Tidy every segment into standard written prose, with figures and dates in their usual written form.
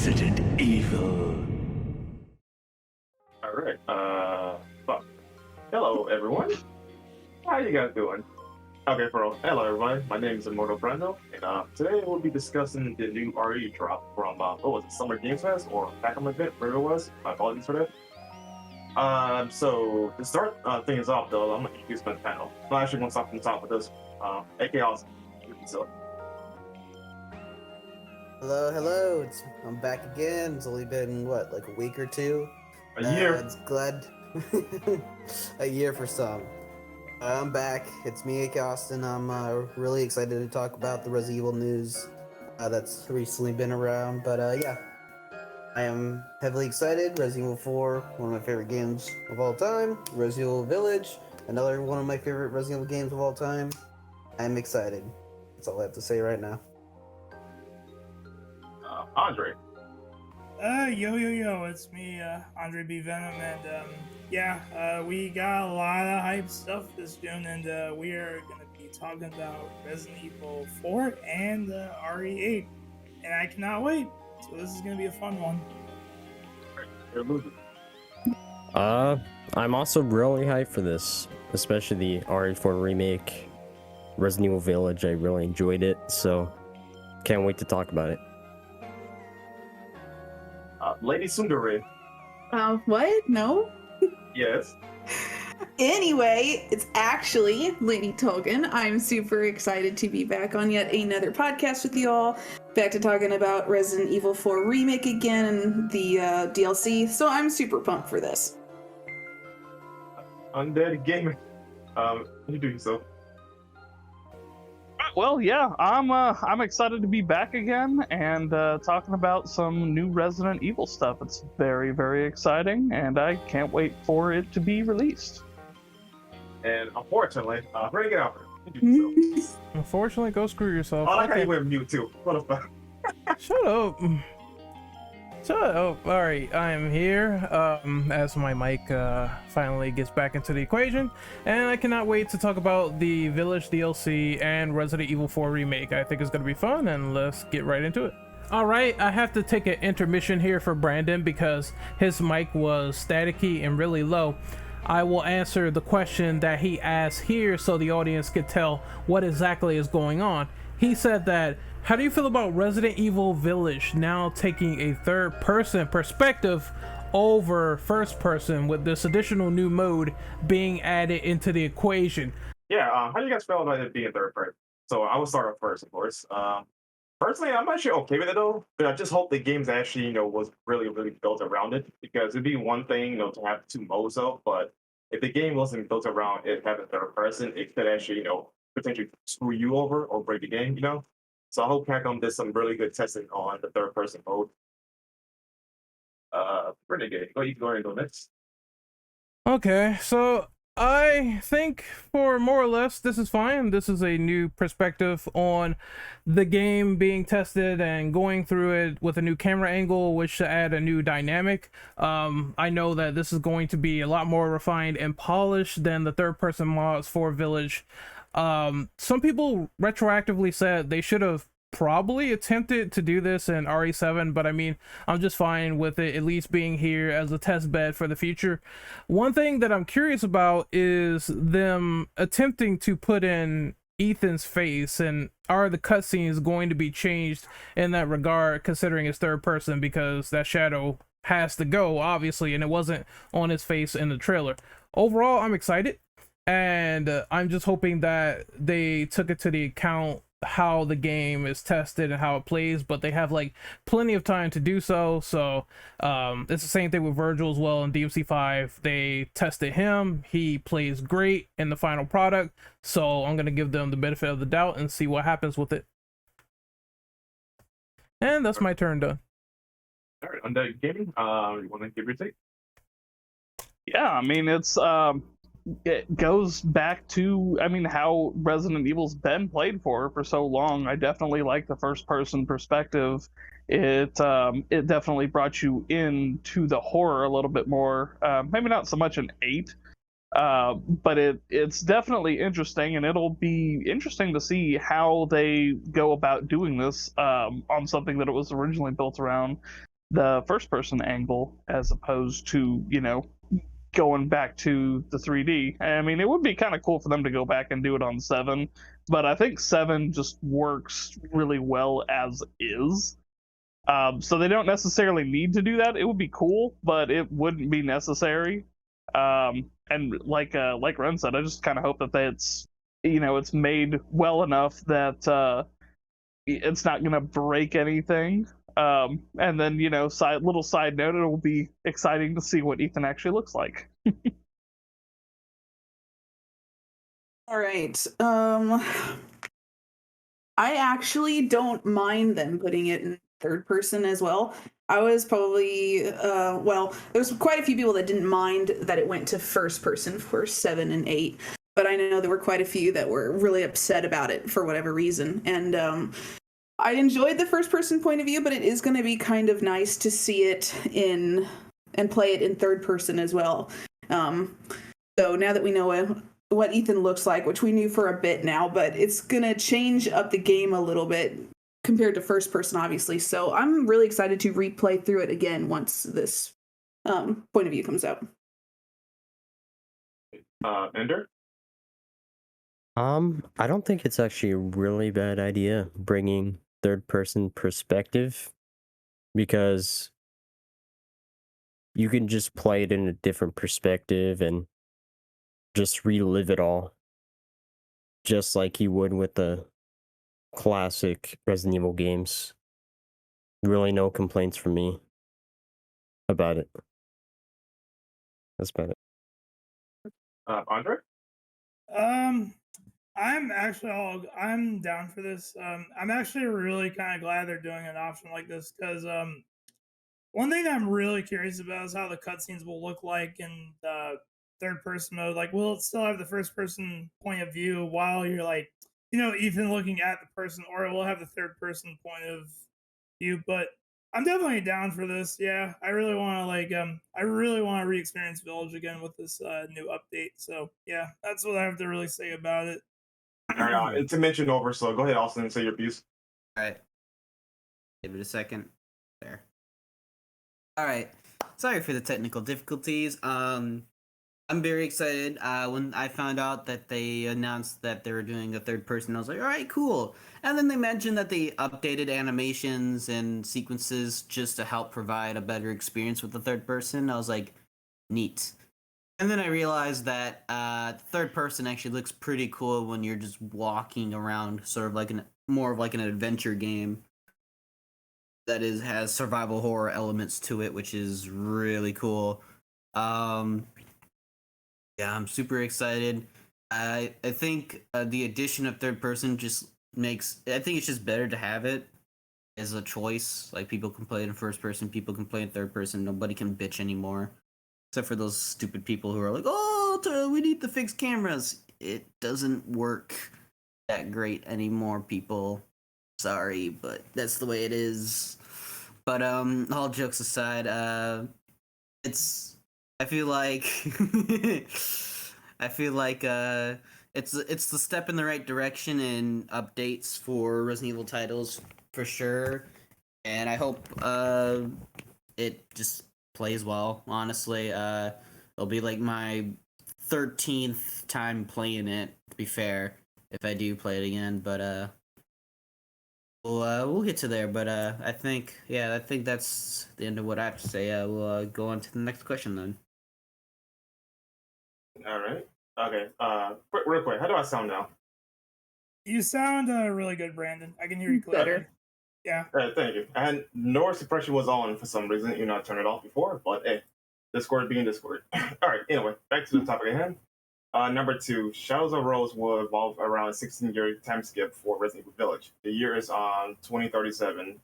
Resident Evil. Alright, fuck. Hello, everyone. How you guys doing? Okay, hello, everybody. My name is Immortal Brando, and today we'll be discussing the new RE drop from, what was it, Summer Games Fest, or Pac-Man event, whatever it was. My apologies for that. So, to start things off, though, I'm going to introduce my panel. I'm actually going to start from the top with this, aka Austin. So, Hello. I'm back again. It's only been what, like a week or two? a year. It's glad a year for some. I'm back. It's me, Ike Austin. I'm really excited to talk about the Resident Evil news that's recently been around. But yeah, I am heavily excited. Resident Evil 4, one of my favorite games of all time. Resident Evil Village, another one of my favorite Resident Evil games of all time. I'm excited. That's all I have to say right now. Andre. Yo, it's me, Andre B. Venom, and, we got a lot of hype stuff this June, and, we are gonna be talking about Resident Evil 4 and, RE8, and I cannot wait, so this is gonna be a fun one. I'm also really hyped for this, especially the RE4 Remake, Resident Evil Village. I really enjoyed it, so can't wait to talk about it. Lady Sundari. What? No? Yes. Anyway, it's actually Lady Token. I'm super excited to be back on yet another podcast with you all. Back to talking about Resident Evil 4 Remake again and the DLC. So I'm super pumped for this. Undead Gamer. You do yourself. Well, yeah, I'm excited to be back again and talking about some new Resident Evil stuff. It's very, very exciting, and I can't wait for it to be released. And unfortunately, Renegade Alfred. You do yourself. Unfortunately, go screw yourself. I like how Okay. you went mute too. What the fuck? Shut up. Alright, I am here as my mic finally gets back into the equation, and I cannot wait to talk about the Village DLC and Resident Evil 4 Remake. I think it's going to be fun, and let's get right into it. Alright, I have to take an intermission here for Brandon because his mic was staticky and really low. I will answer the question that he asked here so the audience could tell what exactly is going on. He said that, how do you feel about Resident Evil Village now taking a third-person perspective over first-person with this additional new mode being added into the equation? Yeah, how do you guys feel about it being third person? So I will start off first, of course. Personally, I'm actually okay with it though, but I just hope the game's actually, was really, really built around it, because it'd be one thing, to have two modes though, but if the game wasn't built around it having third person, it could actually, potentially screw you over or break the game, So I hope Capcom did some really good testing on the third person mode. Renegade, you go ahead and go next. Okay, so I think for more or less this is fine. This is a new perspective on the game being tested and going through it with a new camera angle, which should add a new dynamic. I know that this is going to be a lot more refined and polished than the third person mods for Village. Some people retroactively said they should have probably attempted to do this in RE7, but I mean, I'm just fine with it at least being here as a test bed for the future. One thing that I'm curious about is them attempting to put in Ethan's face, and are the cutscenes going to be changed in that regard, considering it's third person, because that shadow has to go, obviously, and it wasn't on his face in the trailer. Overall, I'm excited. And I'm just hoping that they took it to the account how the game is tested and how it plays, but they have like plenty of time to do so. So it's the same thing with Virgil as well in DMC5. They tested him, he plays great in the final product, so I'm gonna give them the benefit of the doubt and see what happens with it. And that's my turn done. All right, Undead Gaming, you want to give your take? Yeah, I mean, it goes back to, how Resident Evil's been played for so long. I definitely like the first-person perspective. It definitely brought you into the horror a little bit more. Maybe not so much an 8, but it's definitely interesting, and it'll be interesting to see how they go about doing this on something that it was originally built around. the first person angle as opposed to, going back to the 3D. I mean, it would be kind of cool for them to go back and do it on 7, but I think 7 just works really well as is. So they don't necessarily need to do that. It would be cool, but it wouldn't be necessary. And like Ren said, I just kind of hope that it's made well enough that it's not gonna break anything. And then little side note, it will be exciting to see what Ethan actually looks like. All right. I actually don't mind them putting it in third person as well. I was probably there's quite a few people that didn't mind that it went to first person for 7 and 8, but I know there were quite a few that were really upset about it for whatever reason. And I enjoyed the first person point of view, but it is going to be kind of nice to see it in and play it in third person as well. So now that we know what Ethan looks like, which we knew for a bit now, but it's going to change up the game a little bit compared to first person, obviously. So I'm really excited to replay through it again once this point of view comes out. Ender? I don't think it's actually a really bad idea bringing third person perspective, because you can just play it in a different perspective and just relive it all, just like you would with the classic Resident Evil games. Really no complaints from me about it. That's about it. Andre? I'm down for this. I'm actually really kind of glad they're doing an option like this because one thing that I'm really curious about is how the cutscenes will look like in third person mode. Like, will it still have the first person point of view while you're like, Ethan looking at the person, or it will have the third person point of view? But I'm definitely down for this. Yeah, I really want to re-experience Village again with this new update. So yeah, that's what I have to really say about it. All right, it's a mention over, so go ahead, Austin, and say your piece. All right. Give it a second. There. All right. Sorry for the technical difficulties. I'm very excited. When I found out that they announced that they were doing a third person, I was like, all right, cool. And then they mentioned that they updated animations and sequences just to help provide a better experience with the third person. I was like, neat. And then I realized that third person actually looks pretty cool when you're just walking around, sort of like more of like an adventure game that has survival horror elements to it, which is really cool. Yeah, I'm super excited. I think the addition of third person just makes. I think it's just better to have it as a choice. Like, people can play it in first person, people can play in third person. Nobody can bitch anymore, except for those stupid people who are like, "Oh, we need to fix cameras." It doesn't work that great anymore, people. Sorry, but that's the way it is. But all jokes aside, it's. I feel like it's the step in the right direction in updates for Resident Evil titles for sure, and I hope it just plays well. Honestly, it'll be like my 13th time playing it. To be fair, if I do play it again, but we'll get to there. But I think that's the end of what I have to say. We'll go on to the next question then. All right. Okay. Real quick, how do I sound now? You sound really good, Brandon. I can hear you clearly. Better. Yeah. Thank you. And noise suppression was on for some reason. You know, I turned it off before, but hey, Discord being Discord. All right. Anyway, back to the topic at hand. Number 2, Shadows of Rose will evolve around a 16-year time skip for Resident Evil Village. The year is 2037,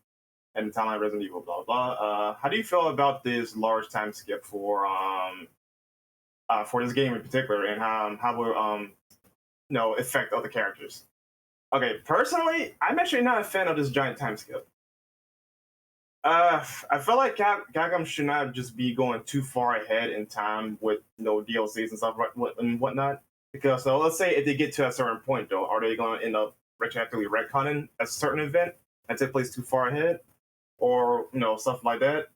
and the timeline Resident Evil. Blah blah. How do you feel about this large time skip for this game in particular, and how will affect other characters? Okay, personally, I'm actually not a fan of this giant time skip. I feel like Capcom should not just be going too far ahead in time with DLCs and stuff and whatnot. Because let's say if they get to a certain point, though, are they going to end up retroactively retconning a certain event and take place too far ahead? or stuff like that.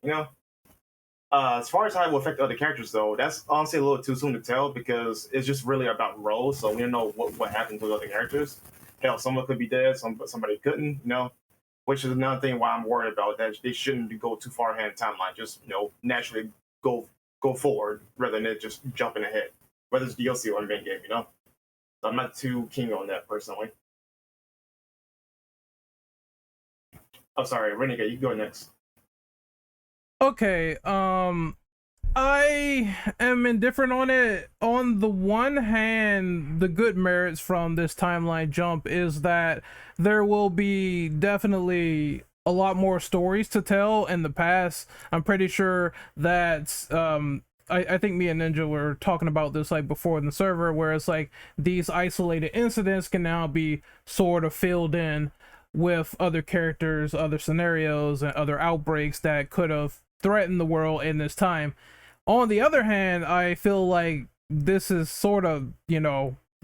As far as how it will affect other characters, though, that's honestly a little too soon to tell because it's just really about roles. So we don't know what happens with other characters. Hell, someone could be dead, somebody couldn't. Which is another thing why I'm worried about that they shouldn't go too far ahead in timeline. Just naturally go forward rather than just jumping ahead, whether it's DLC or main game. So I'm not too keen on that personally. Oh, sorry, Renegade, you can go next. Okay, I am indifferent on it. On the one hand, the good merits from this timeline jump is that there will be definitely a lot more stories to tell in the past. I'm pretty sure that I think me and Ninja were talking about this like before in the server, where it's like these isolated incidents can now be sort of filled in with other characters, other scenarios, and other outbreaks that could have threatened the world in this time. On the other hand, I feel like this is sort of,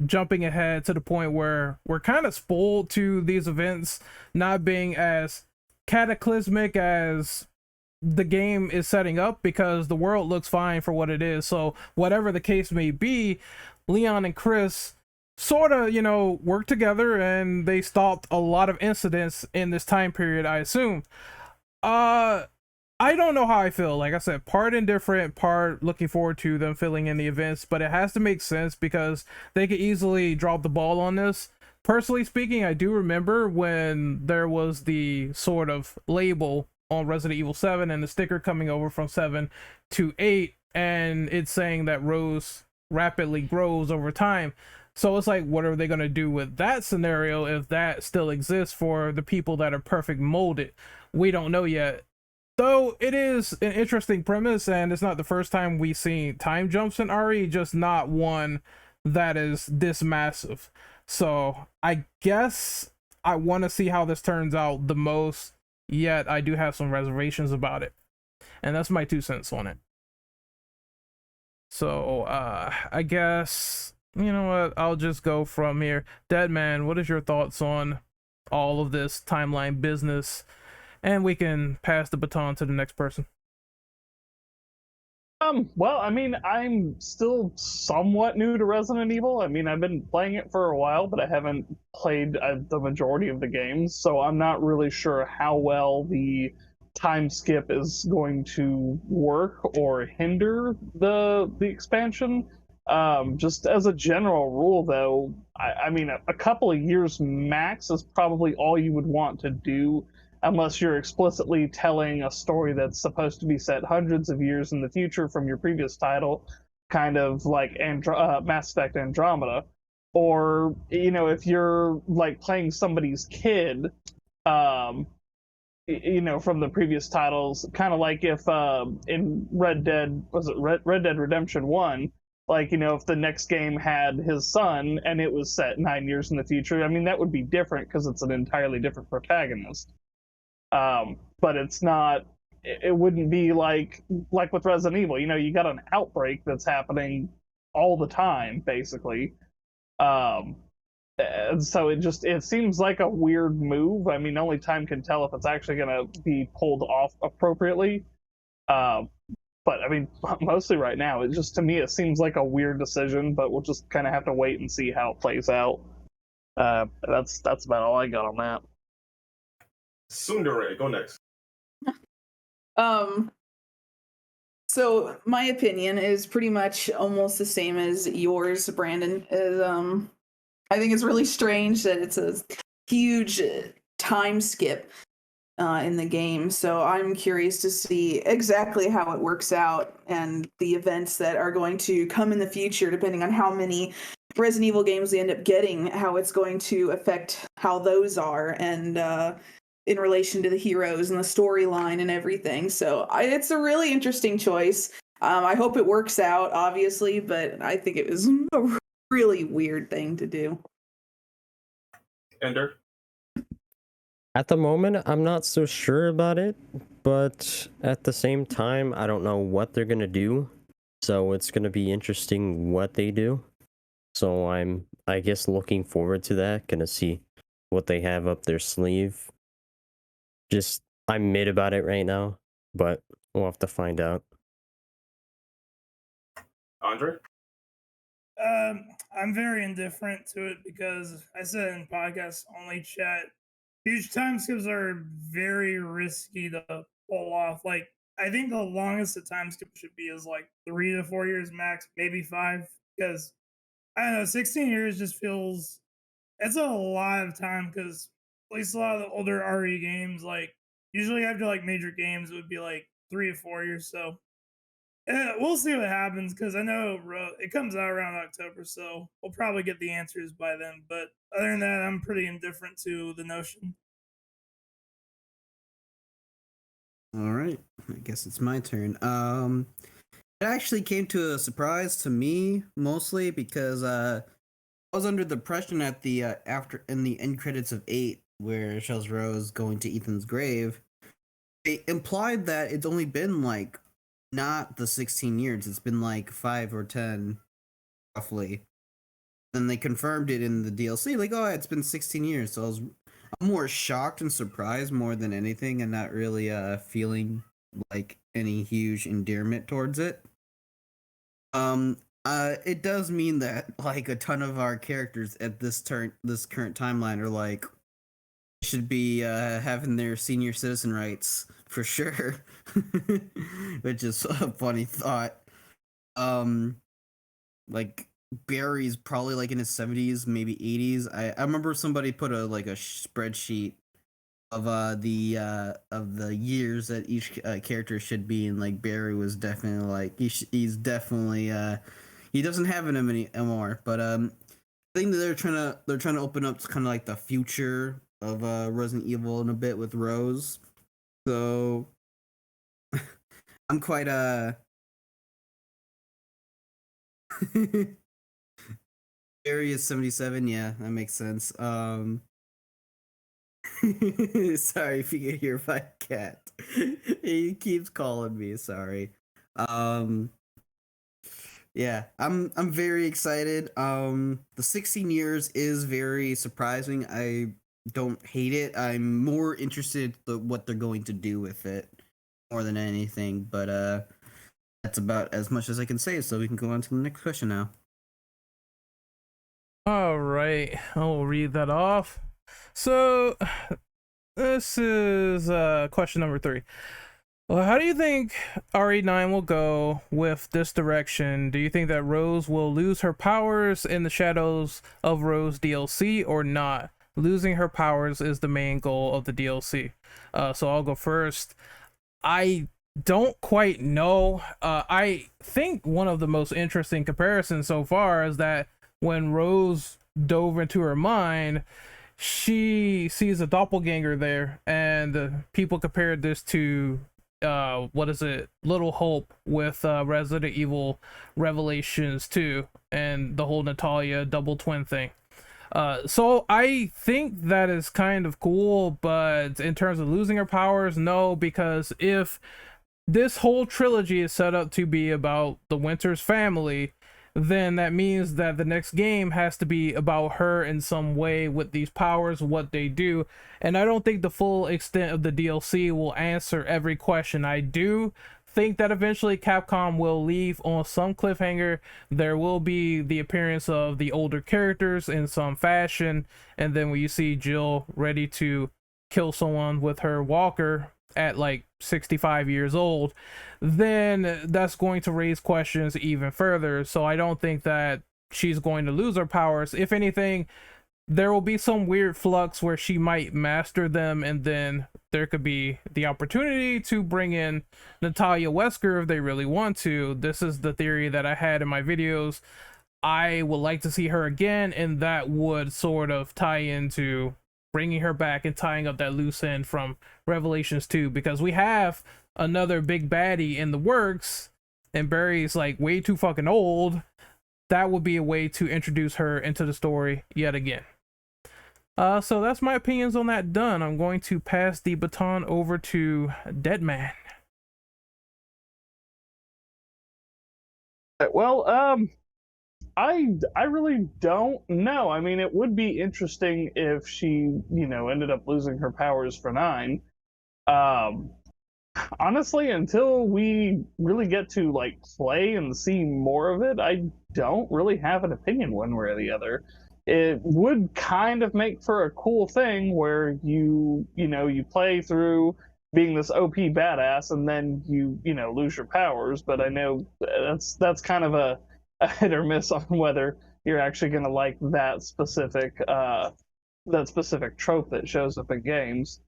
jumping ahead to the point where we're kind of spoiled to these events not being as cataclysmic as the game is setting up, because the world looks fine for what it is. So whatever the case may be, Leon and Chris sort of, work together and they stopped a lot of incidents in this time period, I assume. I don't know how I feel. Like I said, part indifferent, part looking forward to them filling in the events, but it has to make sense because they could easily drop the ball on this. Personally speaking, I do remember when there was the sort of label on Resident Evil 7 and the sticker coming over from 7 to 8, and it's saying that Rose rapidly grows over time. So it's like, what are they going to do with that scenario if that still exists for the people that are perfect molded? We don't know yet. Though it is an interesting premise, and it's not the first time we've seen time jumps in RE, just not one that is this massive. So I guess I want to see how this turns out the most, yet I do have some reservations about it. And that's my 2 cents on it. So I guess, you know what, I'll just go from here. Deadman, what is your thoughts on all of this timeline business? And we can pass the baton to the next person. Well, I mean, I'm still somewhat new to Resident Evil. I mean, I've been playing it for a while, but I haven't played the majority of the games, so I'm not really sure how well the time skip is going to work or hinder the expansion. Just as a general rule, though, I mean, a couple of years max is probably all you would want to do, unless you're explicitly telling a story that's supposed to be set hundreds of years in the future from your previous title, kind of like Mass Effect Andromeda. Or, if you're like playing somebody's kid, from the previous titles, kind of like if in Red Dead Redemption 1, like, if the next game had his son and it was set 9 years in the future, I mean, that would be different because it's an entirely different protagonist. But it's not, it wouldn't be like with Resident Evil, you got an outbreak that's happening all the time, basically. And so it seems like a weird move. I mean, only time can tell if it's actually going to be pulled off appropriately. But I mean, mostly right now, to me, it seems like a weird decision, but we'll just kind of have to wait and see how it plays out. That's about all I got on that. Sundere, go next. So my opinion is pretty much almost the same as yours, Brandon. I think it's really strange that it's a huge time skip in the game. So I'm curious to see exactly how it works out and the events that are going to come in the future, depending on how many Resident Evil games they end up getting, how it's going to affect how those are, and in relation to the heroes and the storyline and everything. So it's a really interesting choice. I hope it works out, obviously, but I think it was a really weird thing to do. Ender? At the moment, I'm not so sure about it, but at the same time, I don't know what they're gonna do. So it's gonna be interesting what they do. So I'm, I guess, looking forward to that. Gonna see what they have up their sleeve. I'm mid about it right now, but we'll have to find out. Andre? I'm very indifferent to it because I said in podcast only chat, huge time skips are very risky to pull off. Like, I think the longest a time skip should be is like 3 to 4 years max, maybe 5. Because I don't know, 16 years just feels it's a lot of time. Because at least a lot of the older RE games, like usually after like major games, it would be like 3 to 4 years. So we'll see what happens because I know it comes out around October, so we'll probably get the answers by then. But other than that, I'm pretty indifferent to the notion. All right, I guess it's my turn. It actually came to a surprise to me mostly because I was under the impression at the after in the end credits of 8, where it shows Rose going to Ethan's grave, they implied that it's only been like not the 16 years, it's been like 5 or 10 roughly. And they confirmed it in the DLC, like, oh, it's been 16 years. So I'm more shocked and surprised more than anything, and not really feeling like any huge endearment towards it. It does mean that like a ton of our characters at this current timeline are like should be having their senior citizen rights for sure, which is a funny thought. Like Barry's probably like in his 70s, maybe 80s. I remember somebody put a spreadsheet of the years that each character should be, and like Barry was definitely like he's definitely he doesn't have it anymore. But I think that they're trying to open up to kind of like the future of Resident Evil in a bit with Rose. So I'm quite Barry is 77. Yeah, that makes sense. Sorry if you can hear my cat. He keeps calling me. Sorry. Yeah, I'm very excited. The 16 years is very surprising. I don't hate it. I'm more interested in what they're going to do with it more than anything. But that's about as much as I can say. So we can go on to the next question now. All right, I'll read that off. So this is question number 3. Well, how do you think RE9 will go with this direction? Do you think that Rose will lose her powers in the Shadows of Rose DLC or not? Losing her powers is the main goal of the DLC. So I'll go first. I don't quite know. I think one of the most interesting comparisons so far is that when Rose dove into her mind, she sees a doppelganger there, and people compared this to what is it, Little Hope with Resident Evil Revelations 2 and the whole Natalia double twin thing. So I think that is kind of cool, but in terms of losing her powers, no, because if this whole trilogy is set up to be about the Winters family, then that means that the next game has to be about her in some way with these powers, what they do. And I don't think the full extent of the DLC will answer every question. I do think that eventually Capcom will leave on some cliffhanger. There will be the appearance of the older characters in some fashion, and then when you see Jill ready to kill someone with her walker at like 65 years old, then that's going to raise questions even further. So I don't think that she's going to lose her powers. If anything, there will be some weird flux where she might master them, and then there could be the opportunity to bring in Natalia Wesker if they really want to. This is the theory that I had in my videos. I would like to see her again, and that would sort of tie into bringing her back and tying up that loose end from Revelations 2, because we have another big baddie in the works and Barry's like way too fucking old. That would be a way to introduce her into the story yet again. So that's my opinions on that done. I'm going to pass the baton over to Deadman. Well, I really don't know. I mean, it would be interesting if she, ended up losing her powers for 9. Um, honestly, until we really get to like play and see more of it, I don't really have an opinion one way or the other. It would kind of make for a cool thing where you play through being this OP badass and then you lose your powers, but I know that's kind of a hit or miss on whether you're actually going to like that specific trope that shows up in games.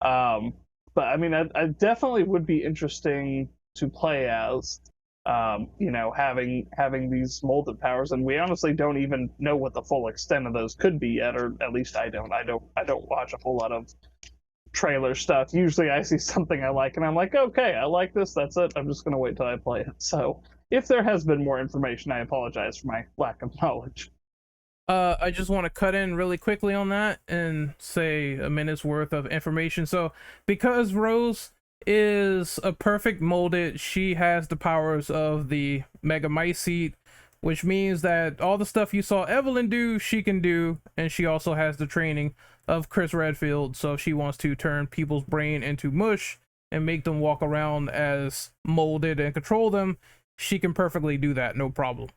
Um, but I mean, I definitely would be interesting to play as, having these molded powers, and we honestly don't even know what the full extent of those could be yet, or at least I don't. I don't watch a whole lot of trailer stuff. Usually, I see something I like, and I'm like, okay, I like this. That's it. I'm just gonna wait till I play it. So, if there has been more information, I apologize for my lack of knowledge. I just want to cut in really quickly on that and say a minute's worth of information. So, because Rose is a perfect molded, she has the powers of the Mega Mice Seat, which means that all the stuff you saw Evelyn do, she can do, and she also has the training of Chris Redfield. So, if she wants to turn people's brain into mush and make them walk around as molded and control them, she can perfectly do that, no problem.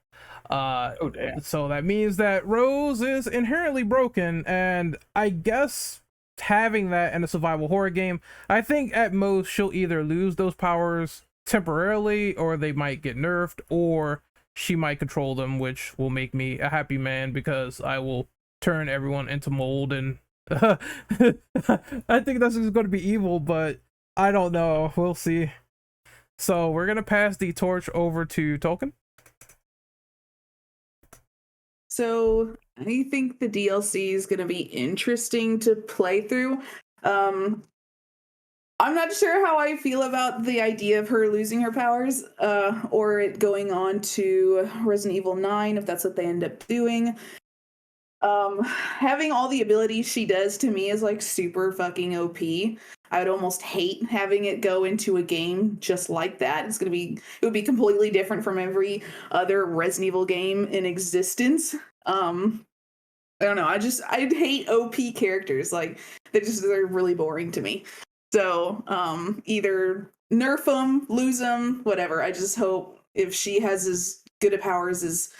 Oh damn! So that means that Rose is inherently broken, and I guess having that in a survival horror game, I think at most she'll either lose those powers temporarily, or they might get nerfed, or she might control them, which will make me a happy man because I will turn everyone into mold. And I think this is going to be evil, but I don't know. We'll see. So we're gonna pass the torch over to Tolkien. So I think the DLC is going to be interesting to play through. I'm not sure how I feel about the idea of her losing her powers, or it going on to Resident Evil 9, if that's what they end up doing. Having all the abilities she does to me is like super fucking OP. I would almost hate having it go into a game just like that. It would be completely different from every other Resident Evil game in existence. I don't know. I'd hate OP characters. Like they're really boring to me. So either nerf them, lose them, whatever. I just hope if she has as good a powers as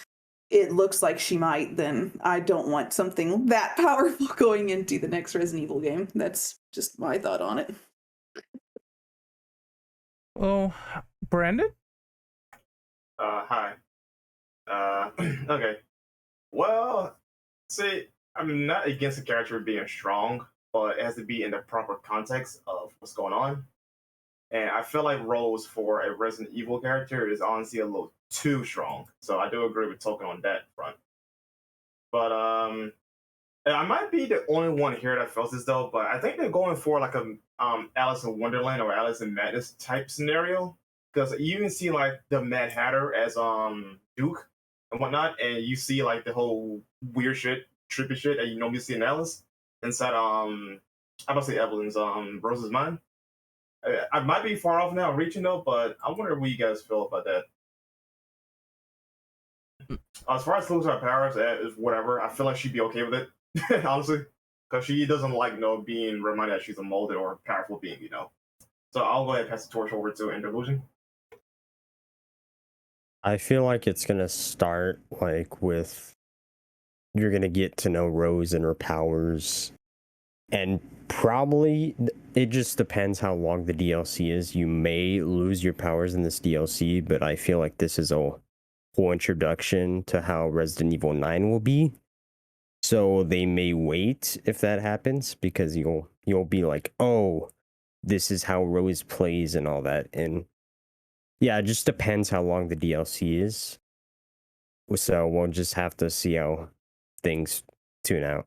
it looks like she might, then I don't want something that powerful going into the next Resident Evil game. That's just my thought on it. Well, Brandon? Hi. Okay. Well, see, I'm not against the character being strong, but it has to be in the proper context of what's going on. And I feel like Rose for a Resident Evil character is honestly a little too strong. So I do agree with Token on that front. But and I might be the only one here that feels this though, but I think they're going for like a Alice in Wonderland or Alice in Madness type scenario. Because you can see like the Mad Hatter as Duke and whatnot, and you see like the whole weird shit, trippy shit that you normally see in Alice inside I about to say Evelyn's Rose's mind. I might be far off now reaching though, but I wonder what you guys feel about that. As far as losing her powers, is whatever. I feel like she'd be okay with it, honestly, because she doesn't like being reminded that she's a molded or powerful being, So I'll go ahead and pass the torch over to Interlusion. I feel like it's gonna start like with you're gonna get to know Rose and her powers, and probably it just depends how long the DLC is. You may lose your powers in this DLC, but I feel like this is a whole introduction to how Resident Evil 9 will be. So they may wait if that happens, because you'll be like, oh, this is how Rose plays and all that. And yeah, it just depends how long the DLC is. So we'll just have to see how things tune out.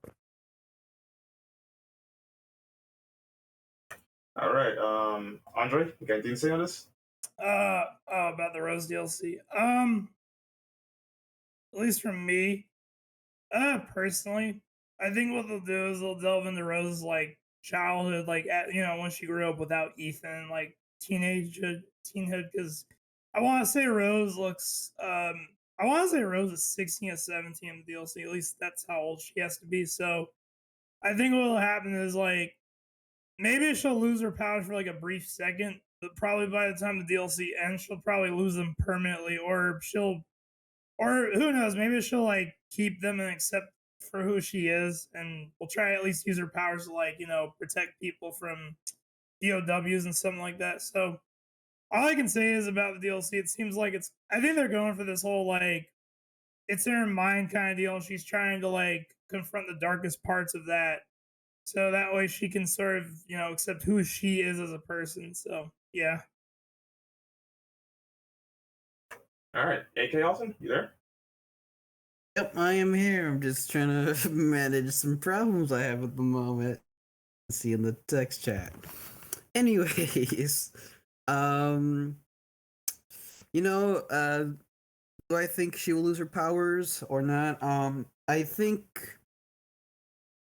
All right, Andre, you got anything to say on this? About the Rose DLC. At least from me, personally, I think what they'll do is they'll delve into Rose's like childhood, like when she grew up without Ethan, like teenhood, because I want to say Rose looks, I want to say Rose is 16 or 17 in the DLC. At least that's how old she has to be. So I think what will happen is like maybe she'll lose her powers for like a brief second, but probably by the time the DLC ends, she'll probably lose them permanently, or or who knows, maybe she'll like keep them and accept for who she is, and we'll try at least use her powers to like protect people from POWs and something like that. So all I can say is about the DLC, it seems like I think they're going for this whole like it's in her mind kind of deal, and she's trying to like confront the darkest parts of that, so that way she can sort of accept who she is as a person. So yeah. All right, AK Austin, you there? Yep, I am here. I'm just trying to manage some problems I have at the moment. See in the text chat. Anyways, do I think she will lose her powers or not? I think,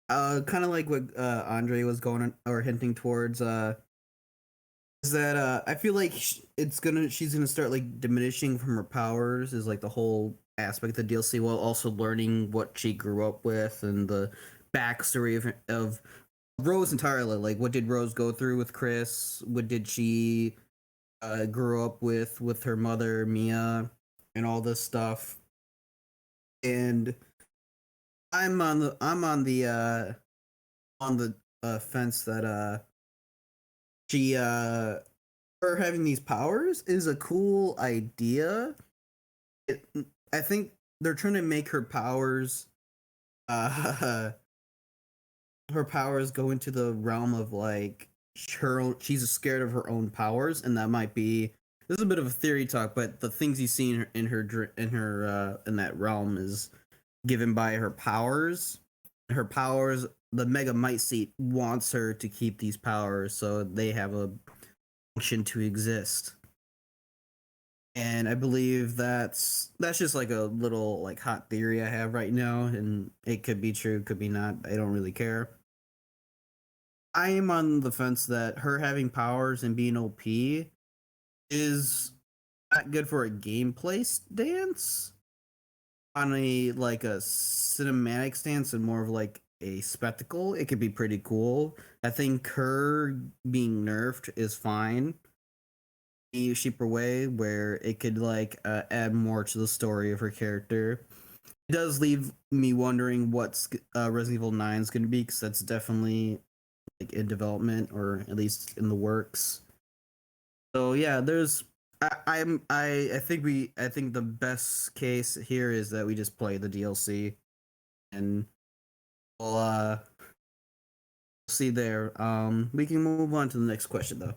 kind of like what Andre was going or hinting towards, is that I feel like she's gonna start like diminishing from her powers. Is like the whole aspect of the DLC, while also learning what she grew up with and the backstory of Rose entirely. Like, what did Rose go through with Chris? What did she grew up with her mother Mia, and all this stuff? And I'm on the fence that she her having these powers is a cool idea. I think they're trying to make her powers go into the realm of like she's scared of her own powers, and that might be, this is a bit of a theory talk, but the things you see in that realm is given by her powers. The Mega Might Seat wants her to keep these powers, so they have a function to exist. And I believe that's just like a little like hot theory I have right now, and it could be true, could be not. I don't really care. I am on the fence that her having powers and being OP is not good for a gameplay stance. On a like a cinematic stance and more of like a spectacle, it could be pretty cool. I think her being nerfed is fine. A cheaper way where it could like add more to the story of her character. It does leave me wondering what's Resident Evil 9 is going to be, because that's definitely like in development, or at least in the works. So yeah, I think the best case here is that we just play the DLC, and we'll see there. We can move on to the next question though.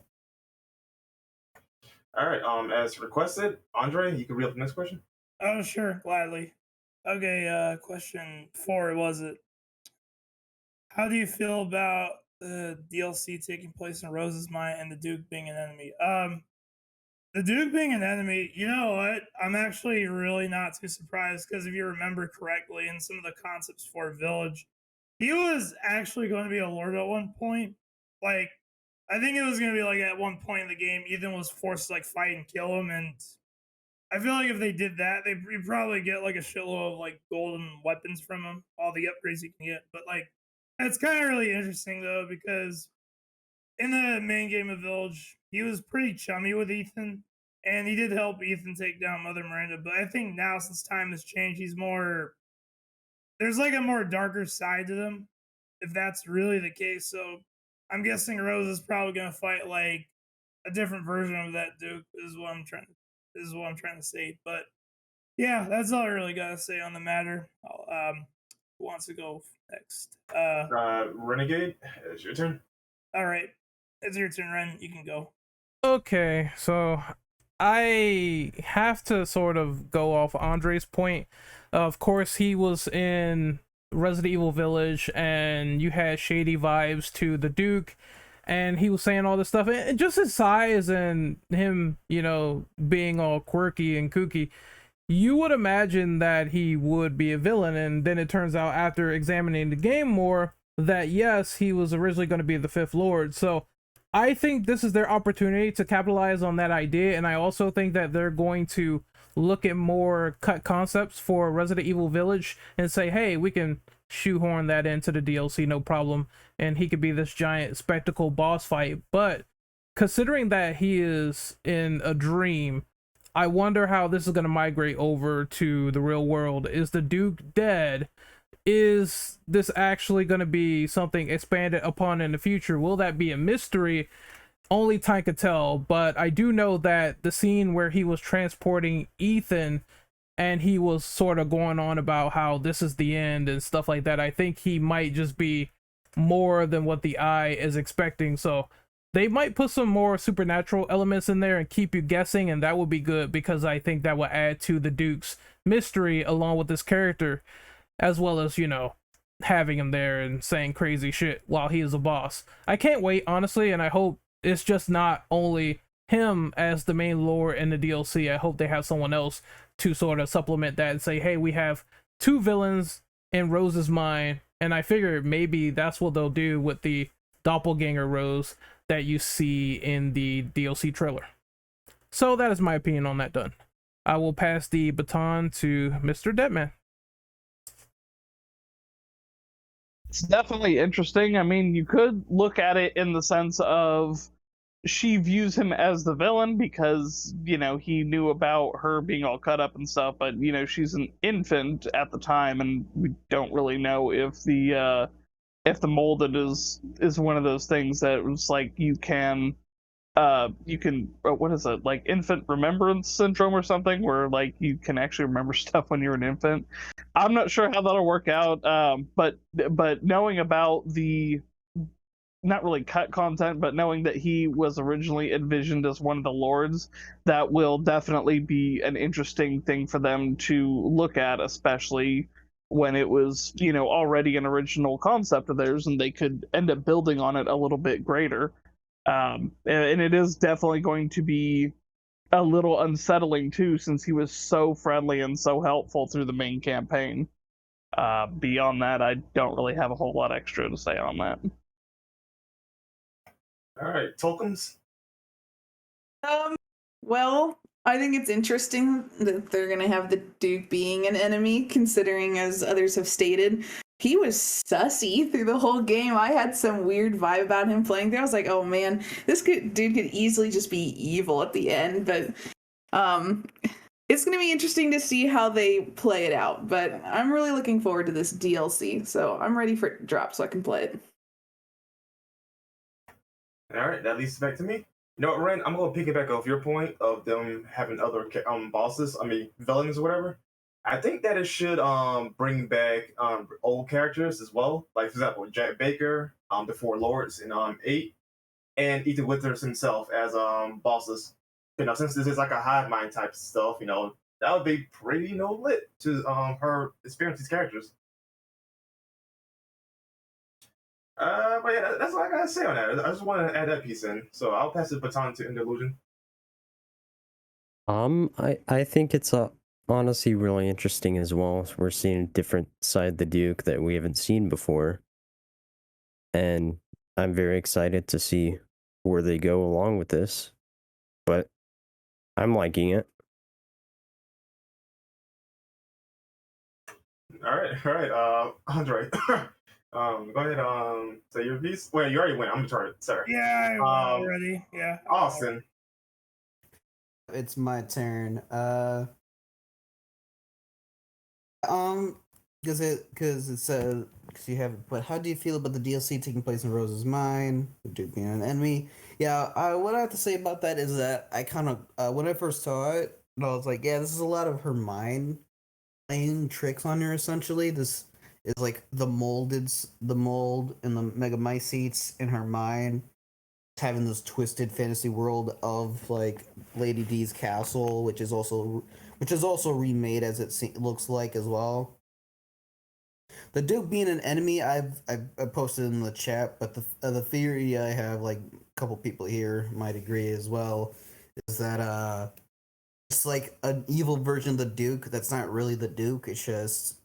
All right. As requested, Andre, you can read up the next question. Oh sure, gladly. Okay, question 4 was it? How do you feel about the DLC taking place in Rose's mind and the Duke being an enemy? The Duke being an enemy, you know what? I'm actually really not too surprised, because if you remember correctly, in some of the concepts for Village, he was actually going to be a lord at one point. Like, I think it was going to be like at one point in the game, Ethan was forced to like fight and kill him, and I feel like if they did that, they'd probably get like a shitload of like golden weapons from him, all the upgrades you can get. But like, that's kind of really interesting though, because in the main game of Village, he was pretty chummy with Ethan, and he did help Ethan take down Mother Miranda. But I think now, since time has changed, there's like a more darker side to them, if that's really the case. So I'm guessing Rose is probably gonna fight like a different version of that Duke, is what I'm trying to say. But yeah, that's all I really gotta say on the matter. Who wants to go next? Renegade, it's your turn. All right, it's your turn, Ren. You can go. Okay, so I have to sort of go off Andre's point. Of course, he was in Resident Evil Village, and you had shady vibes to the Duke, and he was saying all this stuff, and just his size and him, being all quirky and kooky, you would imagine that he would be a villain. And then it turns out, after examining the game more, that yes, he was originally going to be the Fifth Lord. So I think this is their opportunity to capitalize on that idea, and I also think that they're going to look at more cut concepts for Resident Evil Village and say, hey, we can shoehorn that into the DLC, no problem, and he could be this giant spectacle boss fight. But considering that he is in a dream, I wonder how this is going to migrate over to the real world. Is the Duke dead? Is this actually going to be something expanded upon in the future? Will that be a mystery? Only time could tell, but I do know that the scene where he was transporting Ethan and he was sort of going on about how this is the end and stuff like that, I think he might just be more than what the eye is expecting. So they might put some more supernatural elements in there and keep you guessing, and that would be good because I think that will add to the Duke's mystery along with this character, as well as, you know, having him there and saying crazy shit while he is a boss. I can't wait, honestly, and I hope it's just not only him as the main lore in the DLC. I hope they have someone else to sort of supplement that and say, hey, we have two villains in Rose's mind, and I figure maybe that's what they'll do with the doppelganger Rose that you see in the DLC trailer. So that is my opinion on that done. I will pass the baton to Mr. Deadman. It's definitely interesting. I mean, you could look at it in the sense of she views him as the villain because, you know, he knew about her being all cut up and stuff, but, you know, she's an infant at the time, and we don't really know if the molded is one of those things that was like you can what is it, like infant remembrance syndrome or something, where like you can actually remember stuff when you're an infant. I'm not sure how that'll work out, but knowing about the not really cut content, but knowing that he was originally envisioned as one of the lords, that will definitely be an interesting thing for them to look at, especially when it was, you know, already an original concept of theirs, and they could end up building on it a little bit greater. And it is definitely going to be a little unsettling too, since he was so friendly and so helpful through the main campaign. Beyond that, I don't really have a whole lot extra to say on that. All right, Tolkien's. Well, I think it's interesting that they're gonna have the Duke being an enemy, considering, as others have stated, he was sussy through the whole game. I had some weird vibe about him playing there. I was like, oh man, dude could easily just be evil at the end, but it's gonna be interesting to see how they play it out. But I'm really looking forward to this DLC, so I'm ready for it to drop so I can play it. All right, that leads us back to me. You know what, Ren? I'm going to piggyback off your point of them having other bosses, villains or whatever. I think that it should bring back old characters as well. Like, for example, Jack Baker, the Four Lords in 8, and Ethan Winters himself as bosses. You know, since this is like a hive mind type stuff, you know, that would be pretty lit to her experience these characters. But yeah, that's what I gotta say on that. I just want to add that piece in, so I'll pass the baton to Interlusion. I think it's honestly really interesting as well. We're seeing a different side of the Duke that we haven't seen before, and I'm very excited to see where they go along with this. But I'm liking it. All right, Andre. Go ahead. Say your piece. Wait, you already went. I'm sorry. Yeah, I went already. Yeah. Austin. It's my turn. Because it says you have. But how do you feel about the DLC taking place in Rose's mind? The Duke being an enemy. Yeah. What I have to say about that is that I kind of when I first saw it, I was like, yeah, this is a lot of her mind playing tricks on her. Essentially, this is like the mold and the megamycetes in her mind, having this twisted fantasy world of like Lady D's castle, which is also remade as it looks like as well. The Duke being an enemy, I posted in the chat, but the theory I have, like a couple people here might agree as well, is that it's like an evil version of the Duke that's not really the Duke. It's just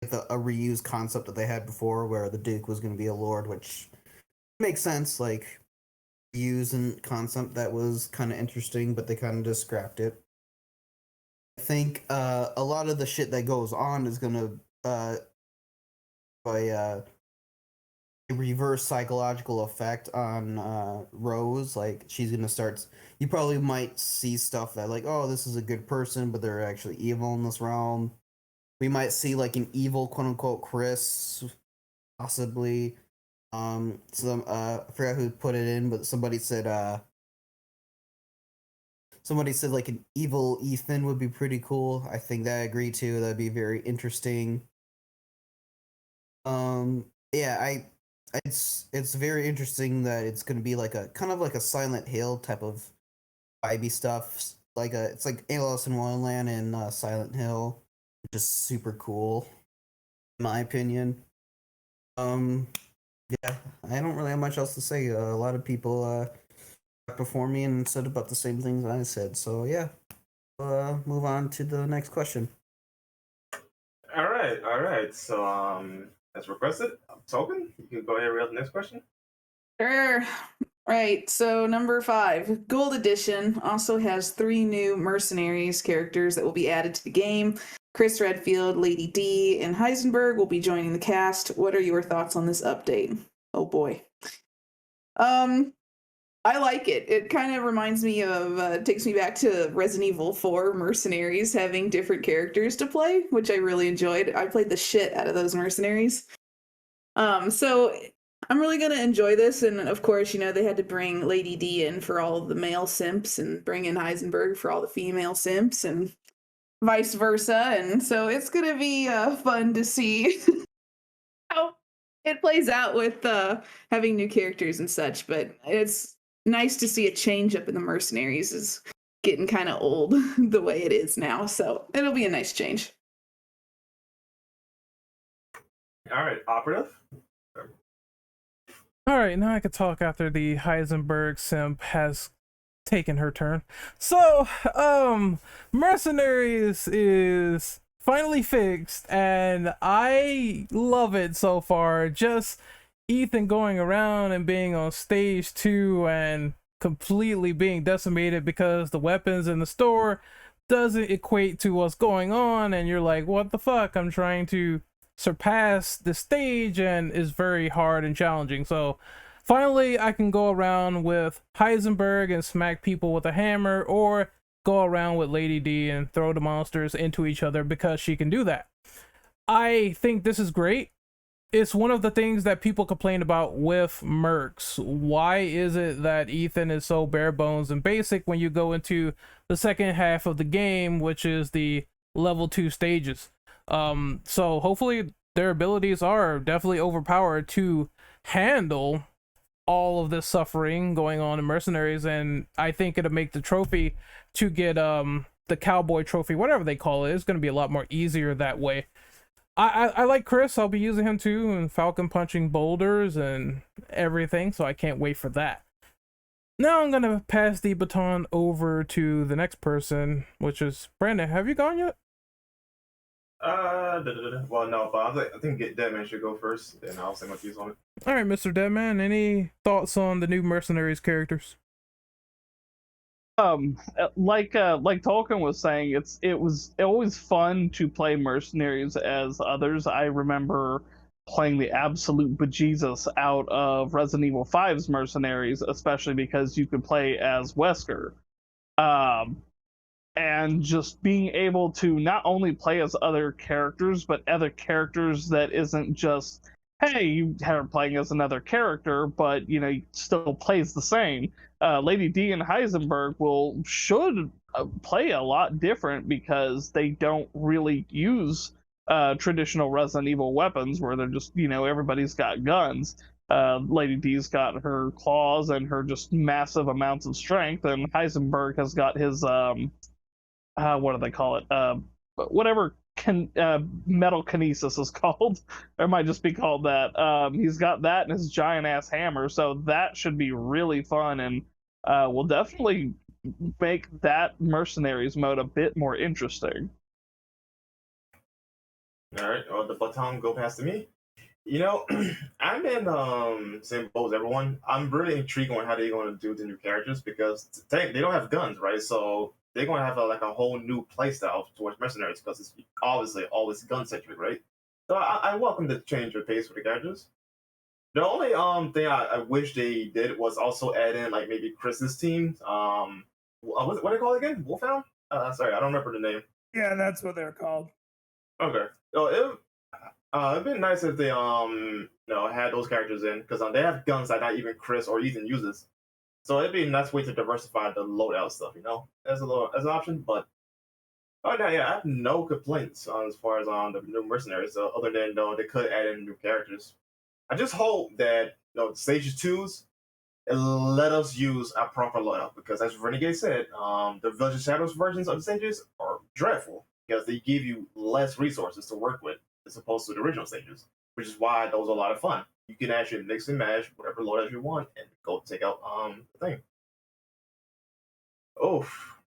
like a reused concept that they had before, where the Duke was going to be a lord, which makes sense. Like, using concept that was kind of interesting, but they kind of just scrapped it. I think a lot of the shit that goes on is gonna a reverse psychological effect on Rose. Like she's gonna start. You probably might see stuff that like, oh, this is a good person, but they're actually evil in this realm. We might see like an evil quote unquote Chris, possibly. Some I forgot who put it in, but somebody said like an evil Ethan would be pretty cool. I think that I agree too. That'd be very interesting. Yeah, it's very interesting that it's gonna be like a kind of like a Silent Hill type of vibey stuff. Like it's like Alice in Wonderland and Silent Hill, which is super cool, in my opinion. Um, yeah, I don't really have much else to say. A lot of people before me and said about the same things I said. So yeah, move on to the next question. All right, all right. So as requested, Token, you can go ahead and read the next question. Sure. Right, so number 5, Gold Edition also has 3 new mercenaries characters that will be added to the game. Chris Redfield, Lady D, and Heisenberg will be joining the cast. What are your thoughts on this update? Oh boy. I like it. It kind of reminds me of, takes me back to Resident Evil 4 mercenaries having different characters to play, which I really enjoyed. I played the shit out of those mercenaries. So I'm really gonna enjoy this, and of course, you know, they had to bring Lady D in for all of the male simps and bring in Heisenberg for all the female simps and vice versa, and so it's gonna be fun to see how it plays out with having new characters and such, but it's nice to see a change up in the mercenaries is getting kind of old the way it is now, so it'll be a nice change. All right, Operative. All right, now I can talk after the Heisenberg simp has taken her turn. So, Mercenaries is finally fixed, and I love it so far. Just Ethan going around and being on stage 2 and completely being decimated because the weapons in the store doesn't equate to what's going on, and you're like, what the fuck? I'm trying to surpass the stage and is very hard and challenging. So finally I can go around with Heisenberg and smack people with a hammer, or go around with Lady D and throw the monsters into each other because she can do that. I think this is great. It's one of the things that people complain about with mercs. Why is it that Ethan is so bare bones and basic when you go into the second half of the game, which is the level 2 stages? So hopefully their abilities are definitely overpowered to handle all of this suffering going on in Mercenaries, and I think it'll make the trophy to get the cowboy trophy, whatever they call it, is going to be a lot more easier that way. I like Chris. I'll be using him too, and Falcon punching boulders and everything, so I can't wait for that. Now I'm gonna pass the baton over to the next person, which is Brandon. Have you gone yet? Well, no, but I think Deadman should go first, and I'll say my views on it. All right, Mr. Deadman, any thoughts on the new Mercenaries characters? Like Tolkien was saying, it was always fun to play mercenaries as others. I remember playing the absolute bejesus out of Resident Evil 5's mercenaries, especially because you could play as Wesker. And just being able to not only play as other characters, but other characters that isn't just, hey, you are playing as another character, but you know, still plays the same. Lady D and Heisenberg should play a lot different because they don't really use traditional Resident Evil weapons where they're just, you know, everybody's got guns. Lady D's got her claws and her just massive amounts of strength, and Heisenberg has got his what do they call it? Whatever metal kinesis is called. It might just be called that. He's got that and his giant ass hammer, so that should be really fun, and will definitely make that mercenaries mode a bit more interesting. All right, well, the baton go past to me. You know, I'm in same boat as everyone. I'm really intrigued on how they're going to do the new characters because they don't have guns, right? So they're going to have like a whole new playstyle towards mercenaries because it's obviously always gun centric, right? So I welcome the change of pace for the characters. The only thing I wish they did was also add in like maybe Chris's team. What they call it again? Wolfhound? Sorry, I don't remember the name. Yeah, that's what they're called. Okay. So it'd been nice if they had those characters in because they have guns that not even Chris or Ethan uses. So it'd be a nice way to diversify the loadout stuff, as as an option. But oh no, yeah, I have no complaints on as far as on the new mercenaries, other than they could add in new characters. I just hope that stage twos let us use a proper loadout because, as Renegade said, the Village of Shadows versions of the stages are dreadful because they give you less resources to work with as opposed to the original stages, which is why those are a lot of fun. You can actually mix and match whatever loadout you want and go take out the thing. Oh,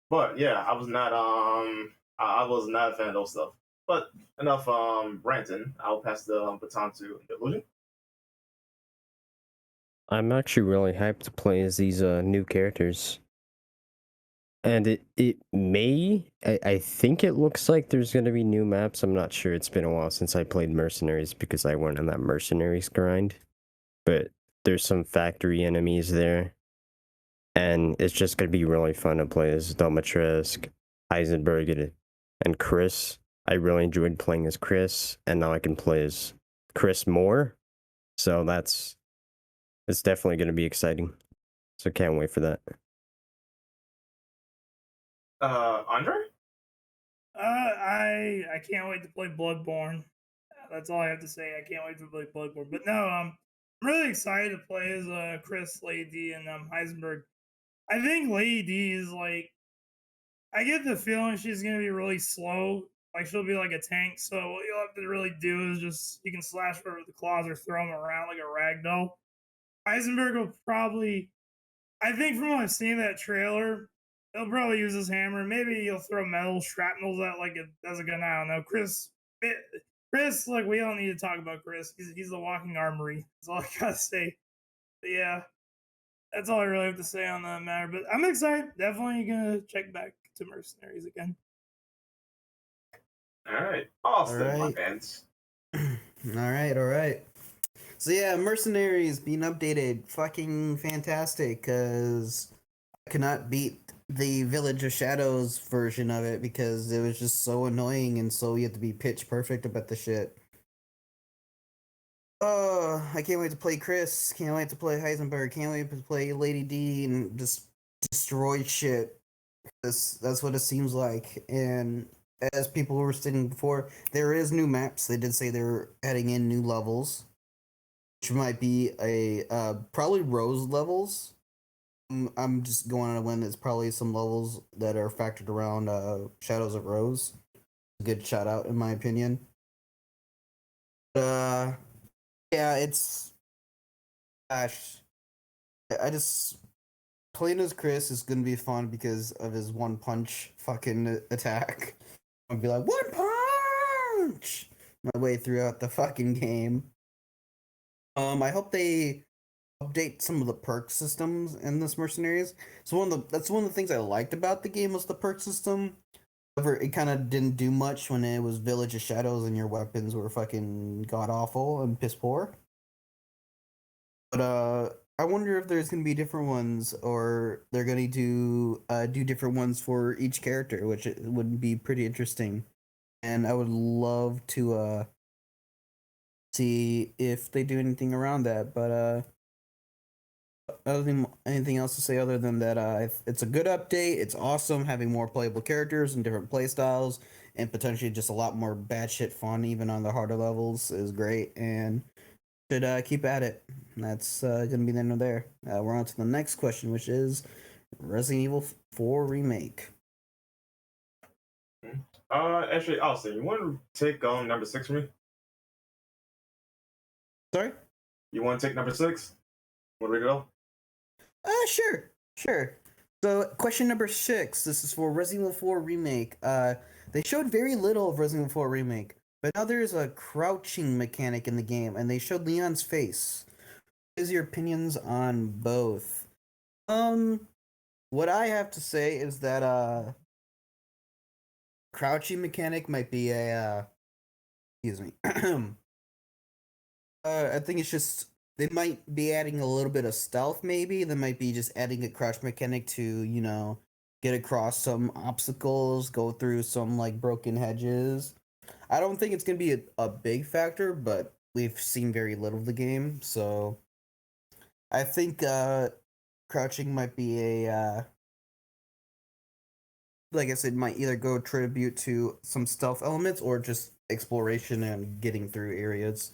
but yeah, I was not a fan of those stuff. But enough ranting. I'll pass the baton to Illusion. I'm actually really hyped to play as these new characters. And I think it looks like there's going to be new maps. I'm not sure. It's been a while since I played Mercenaries because I went on that Mercenaries grind. But there's some factory enemies there. And it's just going to be really fun to play as Domatresk, Heisenberg, and Chris. I really enjoyed playing as Chris, and now I can play as Chris more. So it's definitely going to be exciting. So can't wait for that. Andre? I can't wait to play Bloodborne. That's all I have to say. I can't wait to play Bloodborne. But no, I'm really excited to play as Chris, Lady D, and Heisenberg. I think Lady D is like, I get the feeling she's gonna be really slow. Like she'll be like a tank. So what you'll have to really do is just you can slash her with the claws or throw them around like a rag doll. Heisenberg will probably, I think from what I've seen that trailer, he'll probably use his hammer. Maybe he'll throw metal shrapnels at like as a gun. I don't know. Chris, like we don't need to talk about Chris. He's the walking armory. That's all I gotta say. But yeah, that's all I really have to say on that matter. But I'm excited. Definitely gonna check back to Mercenaries again. All right. Austin, my Alright. fans. All right. So yeah, Mercenaries being updated, fucking fantastic. Cause I could not beat the Village of Shadows version of it because it was just so annoying, and so you have to be pitch perfect about the shit. Oh, I can't wait to play Chris. Can't wait to play Heisenberg. Can't wait to play Lady D and just destroy shit. That's what it seems like. And as people were stating before, there is new maps. They did say they're adding in new levels, which might be a probably Rose levels. I'm just going on a whim. It's probably some levels that are factored around Shadows of Rose. A good shout out in my opinion. Yeah, it's gosh. I just playing as Chris is gonna be fun because of his one punch fucking attack. I'll be like one punch my way throughout the fucking game. I hope they update some of the perk systems in this Mercenaries. So that's one of the things I liked about the game was the perk system. However, it kind of didn't do much when it was Village of Shadows and your weapons were fucking god awful and piss poor. But I wonder if there's gonna be different ones, or they're gonna do different ones for each character, which it would be pretty interesting. And I would love to see if they do anything around that. But I don't think anything else to say other than that. It's a good update. It's awesome having more playable characters and different playstyles, and potentially just a lot more bad shit fun, even on the harder levels, is great. And should keep at it. That's gonna be the end of there. We're on to the next question, which is Resident Evil 4 Remake. Actually, Austin, you want to take number 6 for me? Sorry? You want to take number 6? Want to read it all? Sure. So, question number 6. This is for Resident Evil 4 Remake. They showed very little of Resident Evil 4 Remake, but now there is a crouching mechanic in the game, and they showed Leon's face. What is your opinions on both? What I have to say is that crouching mechanic might be a Excuse me. I think it's just they might be adding a little bit of stealth. Maybe they might be just adding a crouch mechanic to get across some obstacles, go through some like broken hedges. I don't think it's gonna be a big factor, but we've seen very little of the game, so I think crouching might be a like I said, might either go tribute to some stealth elements or just exploration and getting through areas.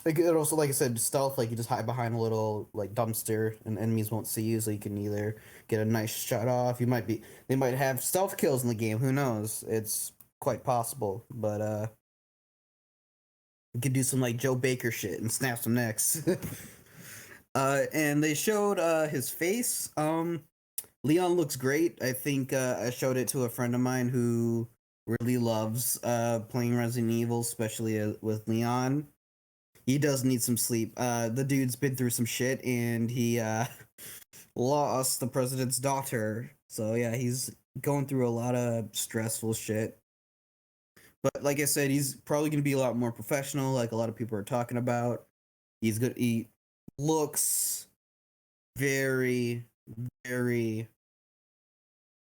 It could also, like I said, stealth, like you just hide behind a little like dumpster and enemies won't see you, so you can either get a nice shot off. They might have stealth kills in the game. Who knows? It's quite possible, but you could do some like Joe Baker shit and snap some necks. And they showed his face. Leon looks great. I think I showed it to a friend of mine who really loves playing Resident Evil, especially with Leon. He does need some sleep. The dude's been through some shit, and he lost the president's daughter. So yeah, he's going through a lot of stressful shit. But like I said, he's probably going to be a lot more professional, like a lot of people are talking about. He's good. He looks very, very.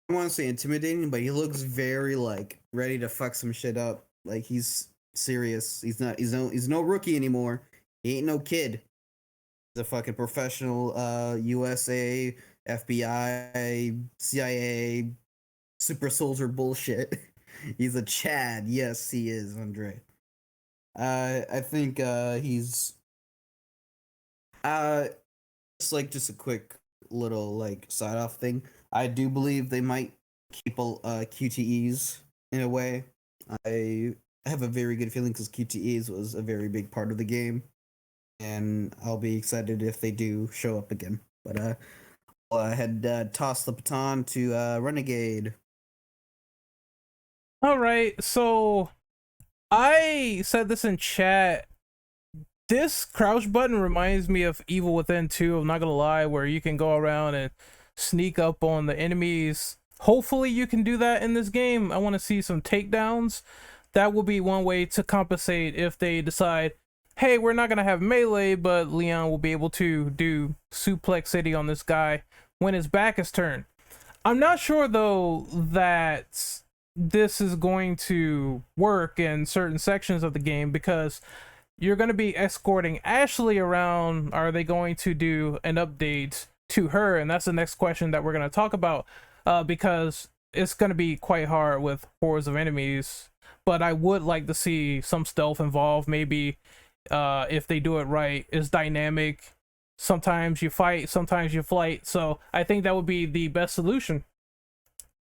I don't want to say intimidating, but he looks very like ready to fuck some shit up. Like he's serious. He's no rookie anymore. He ain't no kid. He's a fucking professional USA, FBI, CIA, super soldier bullshit. He's a Chad. Yes, he is, Andre. I think he's just a quick little like side off thing. I do believe they might keep QTEs in a way. I have a very good feeling because QTEs was a very big part of the game, and I'll be excited if they do show up again. But I had tossed the baton to Renegade. All right, so I said this in chat. This crouch button reminds me of Evil Within 2, I'm not gonna lie, where you can go around and sneak up on the enemies. Hopefully you can do that in this game. I want to see some takedowns. That will be one way to compensate if they decide, hey, we're not gonna have melee, but Leon will be able to do suplex city on this guy when his back is turned. I'm not sure though that this is going to work in certain sections of the game, because you're going to be escorting Ashley around. Are they going to do an update to her? And that's the next question that we're going to talk about, because it's going to be quite hard with hordes of enemies. But I would like to see some stealth involved. Maybe if they do it right, it's dynamic. Sometimes you fight, sometimes you flight. So I think that would be the best solution.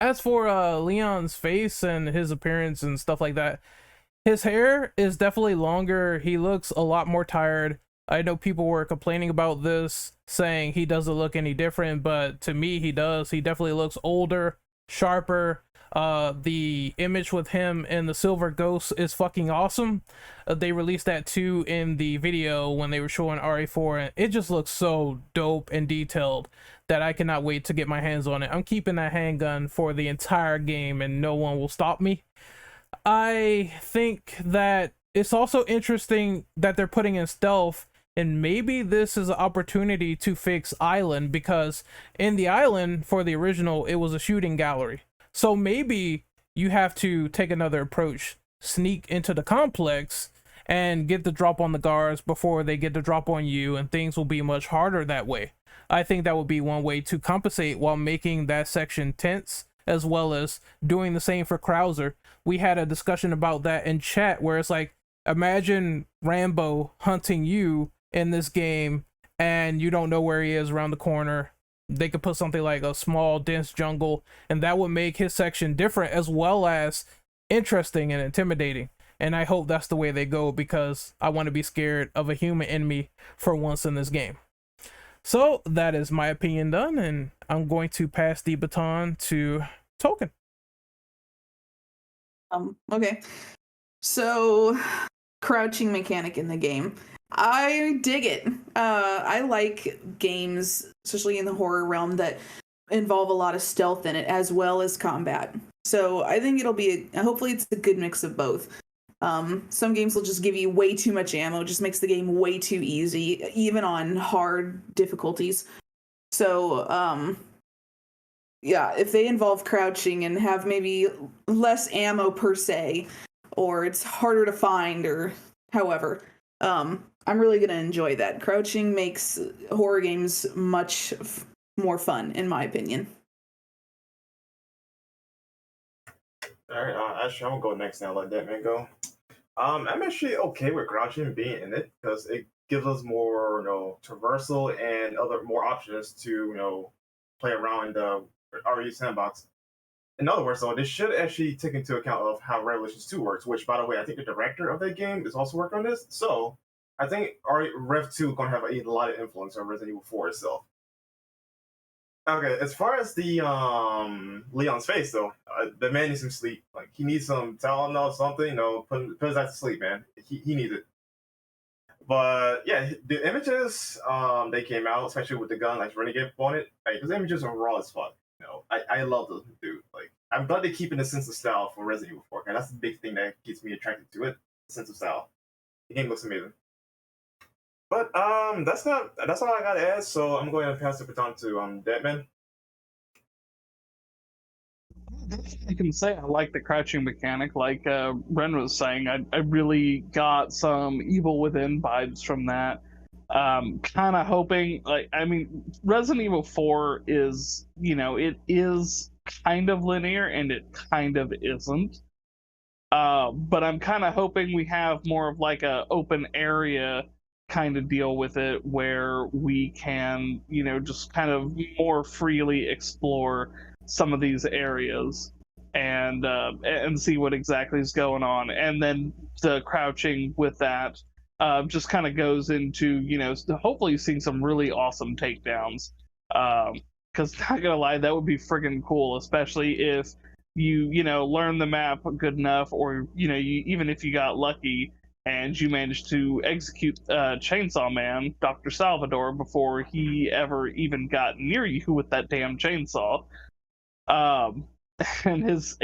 As for Leon's face and his appearance and stuff like that, his hair is definitely longer. He looks a lot more tired. I know people were complaining about this, saying he doesn't look any different, but to me, he does. He definitely looks older, sharper. The image with him and the silver ghost is fucking awesome. They released that too in the video when they were showing RE4, and it just looks so dope and detailed that I cannot wait to get my hands on it. I'm keeping that handgun for the entire game and no one will stop me. I think that it's also interesting that they're putting in stealth, and maybe this is an opportunity to fix Island, because in the Island for the original it was a shooting gallery. So maybe you have to take another approach, sneak into the complex and get the drop on the guards before they get the drop on you, and things will be much harder that way. I think that would be one way to compensate while making that section tense, as well as doing the same for Krauser. We had a discussion about that in chat where it's like, imagine Rambo hunting you in this game and you don't know where he is around the corner. They could put something like a small dense jungle, and that would make his section different as well as interesting and intimidating. And I hope that's the way they go, because I want to be scared of a human enemy for once in this game. So that is my opinion done, and I'm going to pass the baton to Token. Okay. So, crouching mechanic in the game. I dig it. I like games, especially in the horror realm, that involve a lot of stealth in it as well as combat. So I think it'll be hopefully it's a good mix of both. Some games will just give you way too much ammo, just makes the game way too easy, even on hard difficulties. So, yeah, if they involve crouching and have maybe less ammo per se, or it's harder to find, or however, I'm really gonna enjoy that. Crouching makes horror games much more fun, in my opinion. All right, actually, I'm gonna go next now. Let that man go. I'm actually okay with crouching being in it because it gives us more, traversal and other more options to, play around in the RE sandbox. In other words, though, this should actually take into account of how Revelations 2 works, which, by the way, I think the director of that game is also working on this. So I think Rev 2 is going to have a lot of influence on Resident Evil 4 itself. Okay, as far as the Leon's face though, the man needs some sleep. Like he needs some Tylenol or something. Put his ass to sleep, man. He needs it. But yeah, the images they came out, especially with the gun like Renegade on it. Like those images are raw as fuck. I love those dude. Like I'm glad they're keeping the sense of style for Resident Evil 4. And that's the big thing that keeps me attracted to it. The sense of style. The game looks amazing. But that's all I gotta add. So I'm going to pass the baton to Deadman. I can say I like the crouching mechanic. Like Ren was saying, I really got some Evil Within vibes from that. Kind of hoping, Resident Evil 4 is, it is kind of linear and it kind of isn't. But I'm kind of hoping we have more of like a open area kind of deal with it where we can, just kind of more freely explore some of these areas and see what exactly is going on. And then the crouching with that just kind of goes into, hopefully seeing some really awesome takedowns. Because not gonna lie, that would be friggin' cool, especially if you learn the map good enough, or even if you got lucky and you managed to execute Chainsaw Man, Dr. Salvador, before he ever even got near you with that damn chainsaw. Um, and his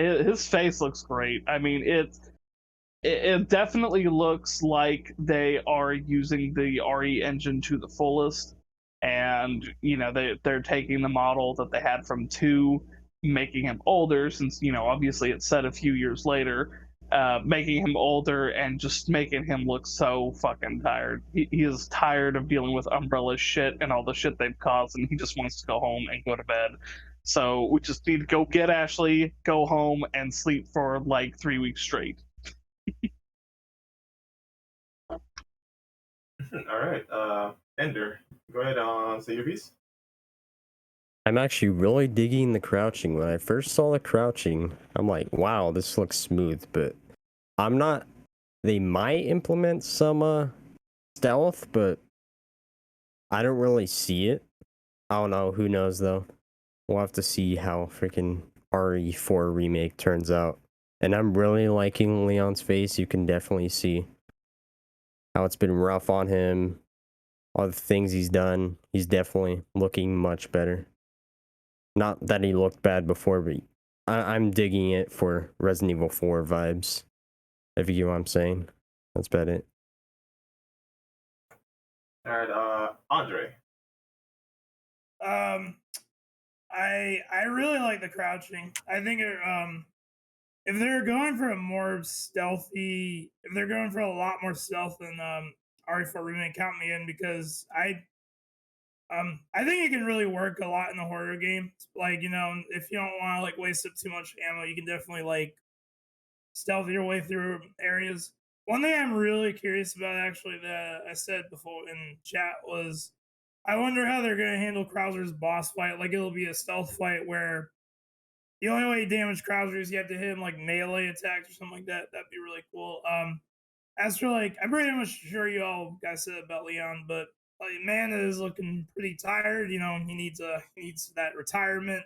face looks great. I mean, it definitely looks like they are using the RE engine to the fullest, and they're taking the model that they had from 2, making him older, since obviously it's set a few years later, making him older and just making him look so fucking tired. He is tired of dealing with Umbrella's shit and all the shit they've caused, and he just wants to go home and go to bed. So we just need to go get Ashley, go home, and sleep for like 3 weeks straight. All right, Ender, go ahead, say your piece. I'm actually really digging the crouching. When I first saw the crouching, I'm like, wow, this looks smooth, but I'm not. They might implement some stealth, but I don't really see it. I don't know. Who knows though? We'll have to see how freaking RE4 Remake turns out. And I'm really liking Leon's face. You can definitely see how it's been rough on him. All the things he's done. He's definitely looking much better. Not that he looked bad before, but I'm digging it for Resident Evil 4 vibes. If you get what I'm saying. That's about it. All right, Andre. I really like the crouching. I think if they're going for if they're going for a lot more stealth than RE4 Remake, count me in, because I think it can really work a lot in the horror game. Like, if you don't want to like waste up too much ammo, you can definitely like stealth your way through areas. One thing I'm really curious about, actually, that I said before in chat was, I wonder how they're going to handle Krauser's boss fight. Like, it'll be a stealth fight where the only way you damage Krauser is you have to hit him like melee attacks or something like that. That'd be really cool. As for like, I'm pretty much sure you all guys said about Leon, but like, man is looking pretty tired. He needs that retirement.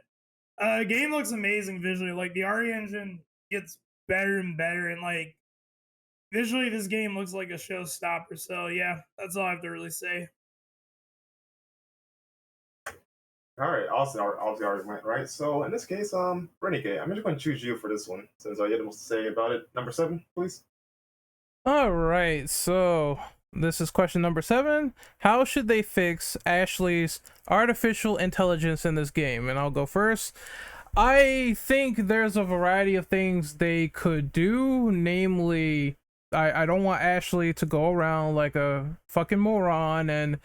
Game looks amazing visually. Like, the RE engine gets better and better, and like visually, this game looks like a showstopper. So yeah, that's all I have to really say. All right, Austin obviously already went, right? So in this case, Renegade, I'm just going to choose you for this one, since you had the most to say about it. Number 7, please. All right, so this is question number 7. How should they fix Ashley's artificial intelligence in this game? And I'll go first. I think there's a variety of things they could do, namely, I don't want Ashley to go around like a fucking moron and,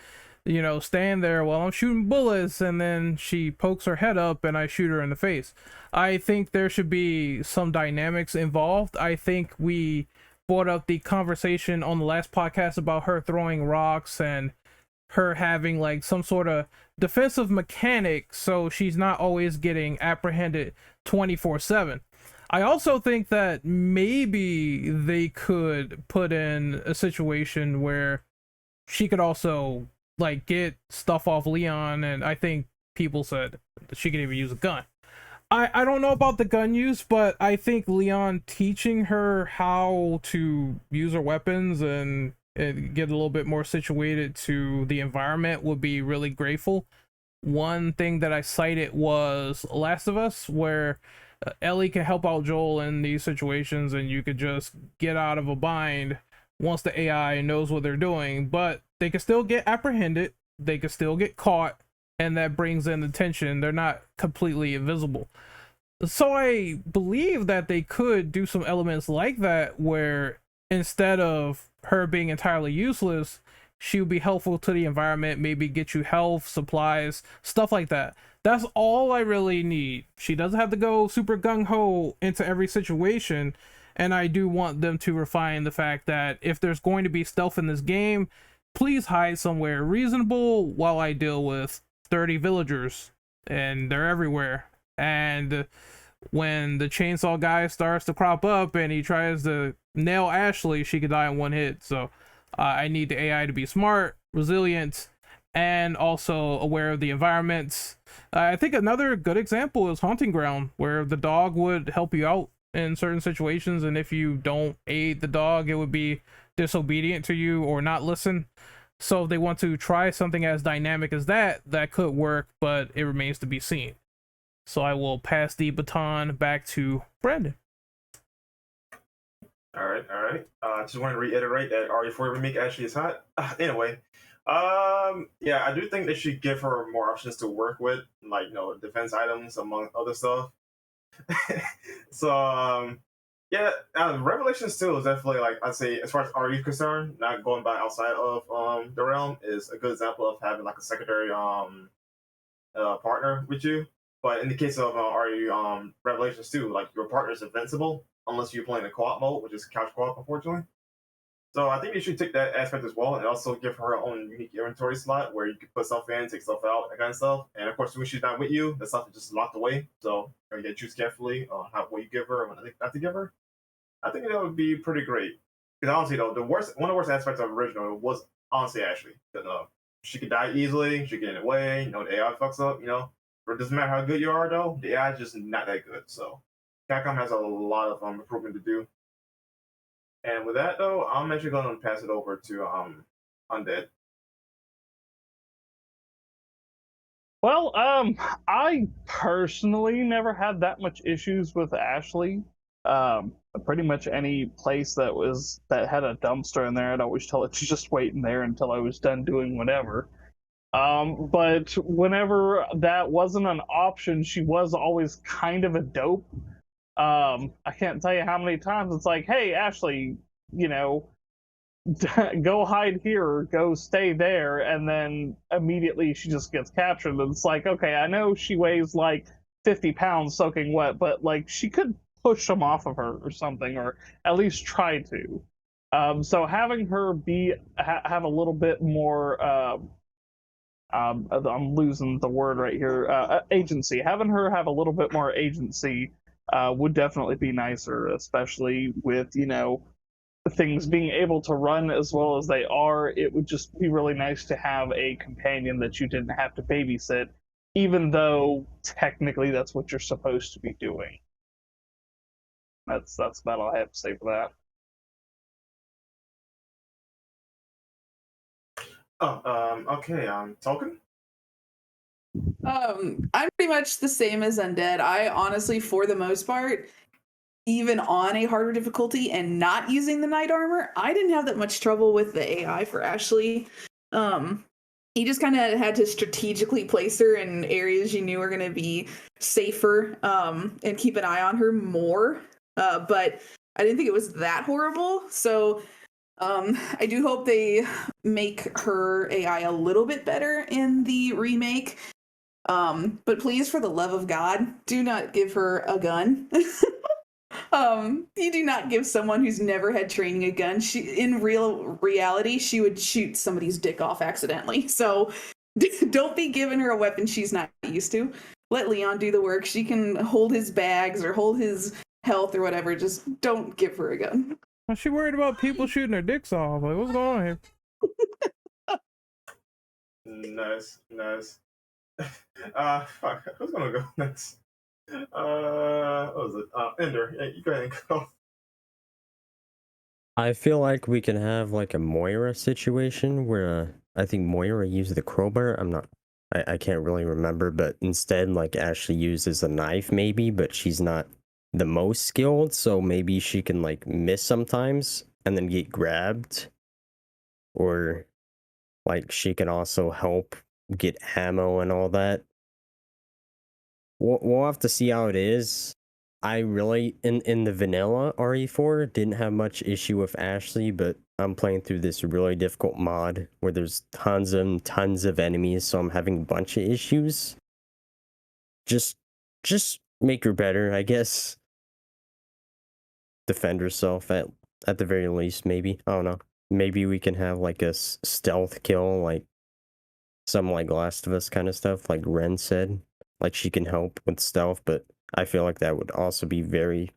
you know, stand there while I'm shooting bullets and then she pokes her head up and I shoot her in the face. I think there should be some dynamics involved. I think we brought up the conversation on the last podcast about her throwing rocks and her having like some sort of defensive mechanic so she's not always getting apprehended 24/7. I also think that maybe they could put in a situation where she could also like get stuff off Leon, and I think people said that she could even use a gun. I don't know about the gun use, but I think Leon teaching her how to use her weapons and get a little bit more situated to the environment would be really grateful. One thing that I cited was Last of Us, where Ellie can help out Joel in these situations and you could just get out of a bind once the AI knows what they're doing, but they can still get apprehended, they can still get caught, and that brings in the tension. They're not completely invisible. So I believe that they could do some elements like that where instead of her being entirely useless, she would be helpful to the environment, maybe get you health, supplies, stuff like that. That's all I really need. She doesn't have to go super gung-ho into every situation, and I do want them to refine the fact that if there's going to be stealth in this game, please hide somewhere reasonable while I deal with 30 villagers, and they're everywhere. And when the chainsaw guy starts to crop up and he tries to nail Ashley, she could die in one hit. So I need the AI to be smart, resilient, and also aware of the environments. I think another good example is Haunting Ground, where the dog would help you out in certain situations, and if you don't aid the dog, it would be disobedient to you or not listen. So if they want to try something as dynamic as that, that could work, but it remains to be seen. So I will pass the baton back to Brandon. All right, all right. Just want to reiterate that RE4 Remake actually is hot. Anyway, yeah, I do think they should give her more options to work with, like defense items among other stuff. So yeah, Revelations 2 is definitely like I'd say as far as RE is concerned, not going by outside of the realm is a good example of having like a secondary partner with you. But in the case of RE Revelations 2, like your partner is invincible unless you're playing a co-op mode, which is couch co-op, unfortunately. So I think you should take that aspect as well, and also give her own unique inventory slot where you can put stuff in, take stuff out, that kind of stuff. And of course, when she's not with you, the stuff is just locked away. So you gotta choose carefully on what you give her and what not to give her. I think that would be pretty great. Because honestly, though, one of the worst aspects of the original was honestly Ashley. Because she could die easily, she could get in the way. The AI fucks up. It doesn't matter how good you are, though. The AI is just not that good. So Capcom has a lot of improvement to do. And with that, though, I'm actually going to pass it over to Undead. Well, I personally never had that much issues with Ashley. Pretty much any place that had a dumpster in there, I'd always tell it to just wait in there until I was done doing whatever. But whenever that wasn't an option, she was always kind of a dope. I can't tell you how many times it's like, hey, Ashley, go hide here or go stay there, and then immediately she just gets captured. And it's like, okay, I know she weighs like 50 pounds soaking wet, but like she could push them off of her or something, or at least try to. So having her have a little bit more I'm losing the word right here. Agency. Having her have a little bit more agency would definitely be nicer, especially with things being able to run as well as they are. It would just be really nice to have a companion that you didn't have to babysit, even though technically that's what you're supposed to be doing. That's about all I have to say for that. Okay, Token? I'm pretty much the same as Undead. I honestly, for the most part, even on a harder difficulty and not using the knight armor, I didn't have that much trouble with the AI for Ashley. He just kind of had to strategically place her in areas you knew were going to be safer, and keep an eye on her more. But I didn't think it was that horrible. So I do hope they make her AI a little bit better in the remake. But please, for the love of God, do not give her a gun. You do not give someone who's never had training a gun. In reality, she would shoot somebody's dick off accidentally. So don't be giving her a weapon she's not used to. Let Leon do the work. She can hold his bags or hold his health or whatever. Just don't give her a gun. Is she worried about people shooting their dicks off? Like, what's going on here? Nice. Fuck. Who's gonna go next? What was it? Ender. Yeah, you go ahead and go. I feel like we can have like a Moira situation where I think Moira used the crowbar. I can't really remember, but instead like Ashley uses a knife maybe, but she's not the most skilled, so maybe she can like miss sometimes and then get grabbed, or like she can also help get ammo and all that. We'll have to see how it is. I really, in the vanilla RE4, didn't have much issue with Ashley, but I'm playing through this really difficult mod where there's tons of enemies, so I'm having a bunch of issues. Just make her better, I guess. Defend herself at the very least, maybe. I don't know. Maybe we can have like a stealth kill, like some like Last of Us kind of stuff, like Ren said. Like she can help with stealth, but I feel like that would also be very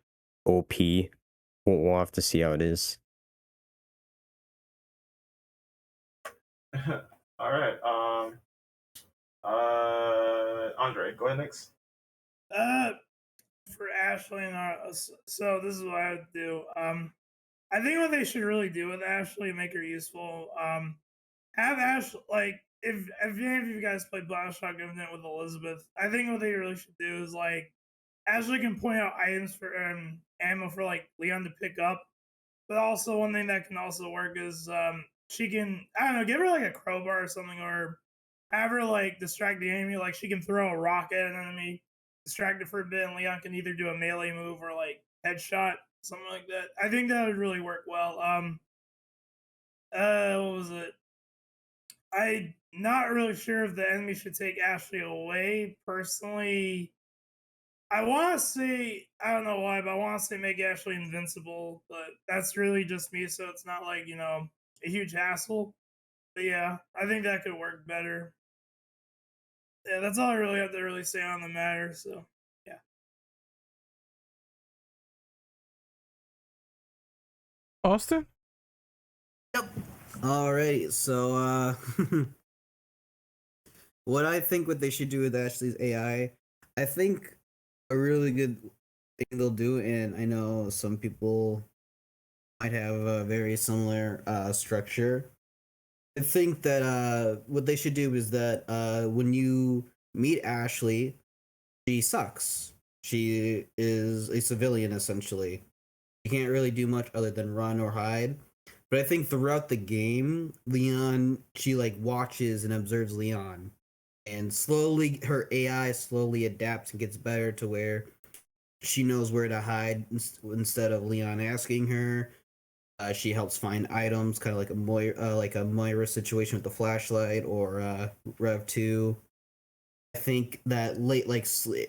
OP. We'll have to see how it is. All right. Andre, go ahead next. For Ashley and so this is what I would do. I think what they should really do with Ashley, make her useful. Have Ashley, like, if any of you guys played Bioshock Infinite with Elizabeth, I think what they really should do is like Ashley can point out items for ammo for like Leon to pick up, but also one thing that can also work is she can, I don't know, give her like a crowbar or something, or have her like distract the enemy. Like she can throw a rock at an enemy, distract it for a bit, and Leon can either do a melee move or like headshot, something like that. I think that would really work well. What was it? I'm not really sure if the enemy should take Ashley away. Personally, I want to say, I don't know why, but I want to say make Ashley invincible, but that's really just me, so it's not like, a huge hassle. But yeah, I think that could work better. Yeah, that's all I really have to really say on the matter, so yeah. Austin? Alrighty, so what they should do with Ashley's AI, I think a really good thing they'll do, and I know some people might have a very similar structure. I think that what they should do is that when you meet Ashley, she sucks. She is a civilian essentially. She can't really do much other than run or hide. But I think throughout the game, she like watches and observes Leon, and slowly her AI slowly adapts and gets better to where she knows where to hide instead of Leon asking her. She helps find items, kind of like a Moira situation with the flashlight, or Rev 2. I think that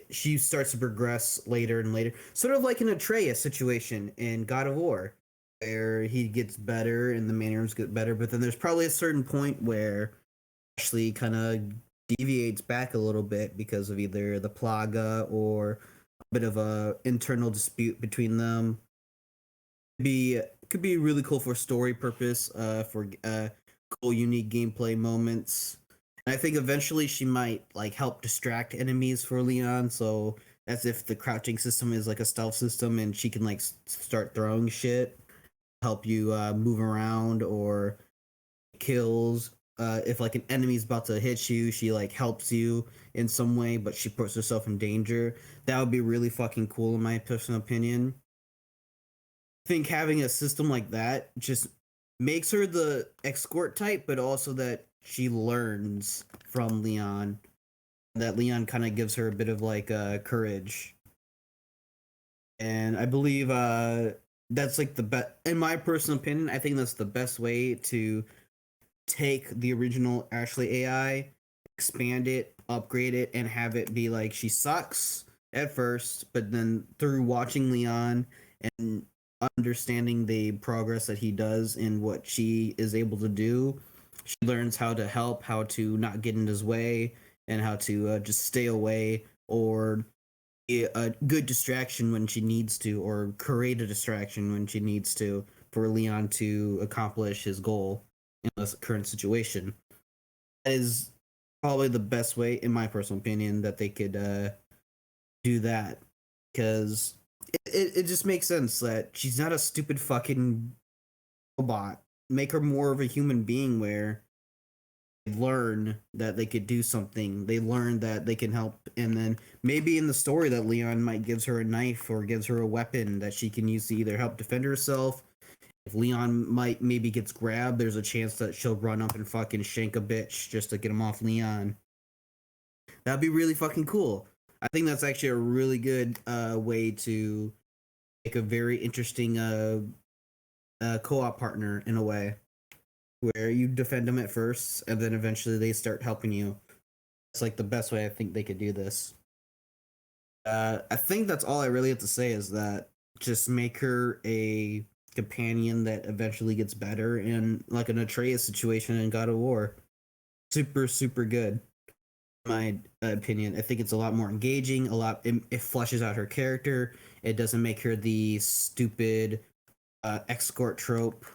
she starts to progress later and later, sort of like an Atreus situation in God of War, where he gets better and the mannerisms get better, but then there's probably a certain point where Ashley kind of deviates back a little bit because of either the plaga or a bit of a internal dispute between them. Could be really cool for story purpose, for cool unique gameplay moments. And I think eventually she might like help distract enemies for Leon, so as if the crouching system is like a stealth system and she can like start throwing shit, help you move around or kills. If like an enemy's about to hit you, she like helps you in some way, but she puts herself in danger. That would be really fucking cool in my personal opinion. think having a system like that just makes her the escort type, but also that she learns from Leon. That Leon kind of gives her a bit of like courage. And I believe that's like the best, in my personal opinion, I think that's the best way to take the original Ashley AI, expand it, upgrade it, and have it be like she sucks at first, but then through watching Leon and understanding the progress that he does in what she is able to do, she learns how to help, how to not get in his way, and how to just stay away or be a good distraction when she needs to, or create a distraction when she needs to, for Leon to accomplish his goal in this current situation. That is probably the best way, in my personal opinion, that they could do that, because it just makes sense that she's not a stupid fucking robot. Make her more of a human being where they learn that they could do something. They learn that they can help, and then maybe in the story that Leon might gives her a knife or gives her a weapon that she can use to either help defend herself. If Leon maybe gets grabbed, there's a chance that she'll run up and fucking shank a bitch just to get him off Leon. That'd be really fucking cool. I think that's actually a really good way to make a very interesting co-op partner in a way, where you defend them at first and then eventually they start helping you. It's like the best way I think they could do this. I think that's all I really have to say, is that just make her a companion that eventually gets better, in like an Atreus situation in God of War. Super, super good. In my opinion, I think it's a lot more engaging. It fleshes out her character. It doesn't make her the stupid escort trope.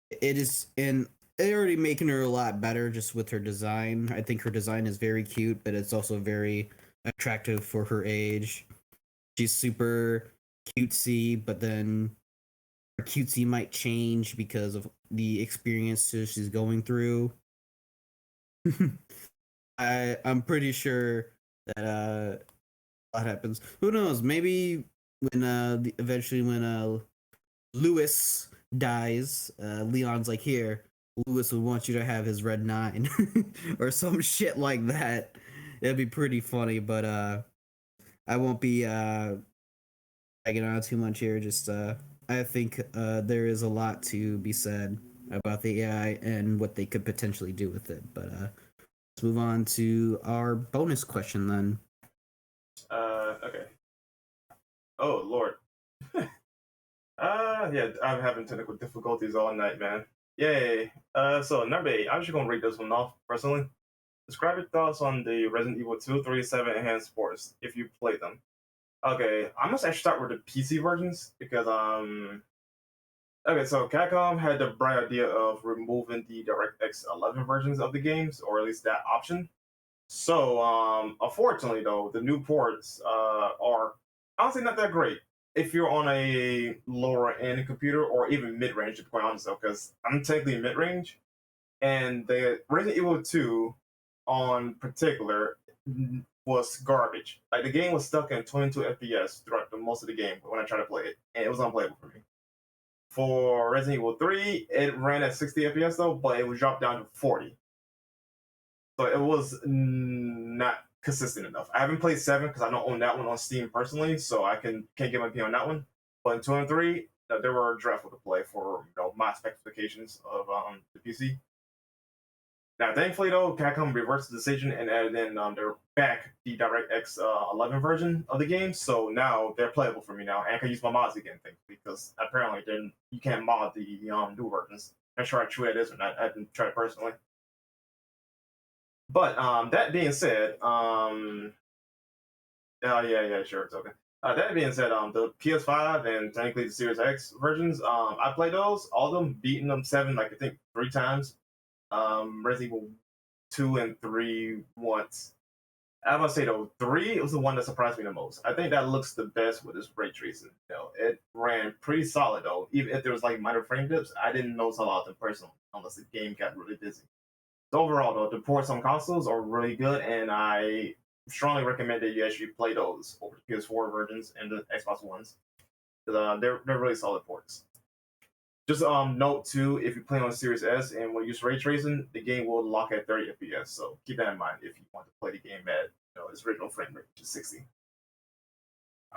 It is, and they're already making her a lot better just with her design. I think her design is very cute, but it's also very attractive for her age. She's super cutesy, but then her cutesy might change because of the experiences she's going through. I'm pretty sure that what happens. Who knows? Maybe when eventually when Lewis dies, Leon's like, here, Lewis would want you to have his red 9 or some shit like that. It'd be pretty funny, but I won't be dragging on too much here. Just I think there is a lot to be said about the AI and what they could potentially do with it. But let's move on to our bonus question then. Okay. Oh Lord. Yeah, I'm having technical difficulties all night, man. Yay. So number 8, I'm just gonna read this one off personally. Describe your thoughts on the Resident Evil 2, 3, 7 enhanced sports if you played them. Okay, I'm gonna actually start with the PC versions because okay, so Capcom had the bright idea of removing the DirectX 11 versions of the games, or at least that option. So unfortunately though, the new ports are honestly not that great if you're on a lower end computer or even mid range, to be quite honest though, because I'm technically mid range, and the Resident Evil 2 on particular was garbage. Like the game was stuck in 22 FPS throughout the most of the game when I tried to play it, and it was unplayable for me. For Resident Evil 3, it ran at 60 FPS though, but it was dropped down to 40. So it was not consistent enough. I haven't played 7 because I don't own that one on Steam personally, so I can't give my opinion on that one. But in 2 and 3, they were dreadful to play for my specifications of the PC. Now, thankfully though, Capcom reversed the decision and added in their back the DirectX 11 version of the game, so now they're playable for me now, and I can use my mods again, thankfully, because apparently then you can't mod the new versions. I'm not sure how true it is or not. I haven't tried it personally. But that being said, yeah, sure, it's okay. That being said, the PS5 and technically the Series X versions, I played those, all of them, beating them 7, like I think 3 times. Resident Evil 2 and 3 once. I must say though, 3 was the one that surprised me the most. I think that looks the best with this ray tracing. It ran pretty solid though. Even if there was like minor frame dips, I didn't notice a lot of them personally, unless the game got really busy. So overall though, the ports on consoles are really good, and I strongly recommend that you actually play those over the PS4 versions and the Xbox Ones. They're really solid ports. Just note too, if you play on Series S and will use ray tracing, the game will lock at 30 FPS. So keep that in mind if you want to play the game at its original frame rate, which is 60.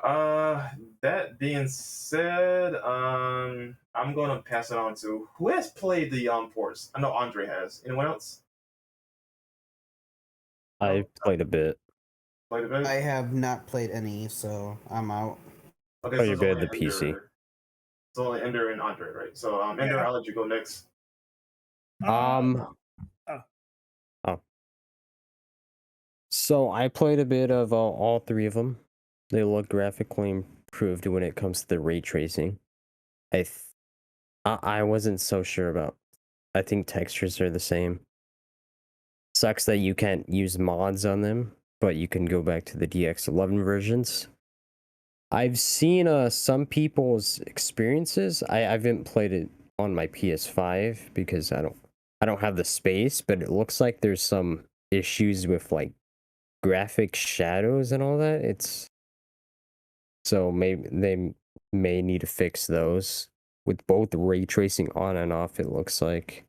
That being said, I'm gonna pass it on to who has played the ports. I know Andre has. Anyone else? I played a bit. Played a bit. I have not played any, so I'm out. Okay, Played so a it's bit of only the PC. Ender. It's only Ender and Andre, right? So Ender, Yeah. I'll let you go next. Oh. So I played a bit of all three of them. They look graphically improved when it comes to the ray tracing. I wasn't so sure about. I think textures are the same. Sucks that you can't use mods on them, but you can go back to the DX11 versions. I've seen some people's experiences. I haven't played it on my PS5 because I don't have the space, but it looks like there's some issues with like graphic shadows and all that. So maybe they may need to fix those with both ray tracing on and off, it looks like.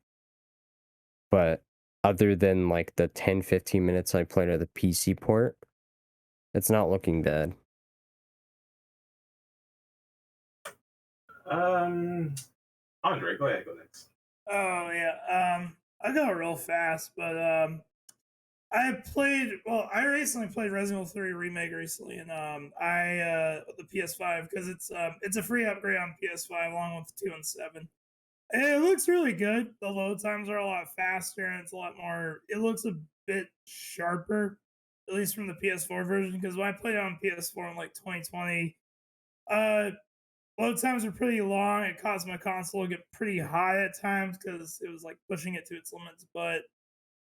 But other than like the 10-15 minutes I played of the PC port, it's not looking bad. Andre, go ahead, go next. Oh yeah. I go real fast, but I recently played Resident Evil 3 Remake recently, and the PS5 because it's a free upgrade on PS5 along with 2 and 7. And it looks really good. The load times are a lot faster, and it's a lot more. It looks a bit sharper, at least from the PS4 version. Because when I played it on PS4 in like 2020, load times are pretty long. It caused my console to get pretty high at times because it was like pushing it to its limits. But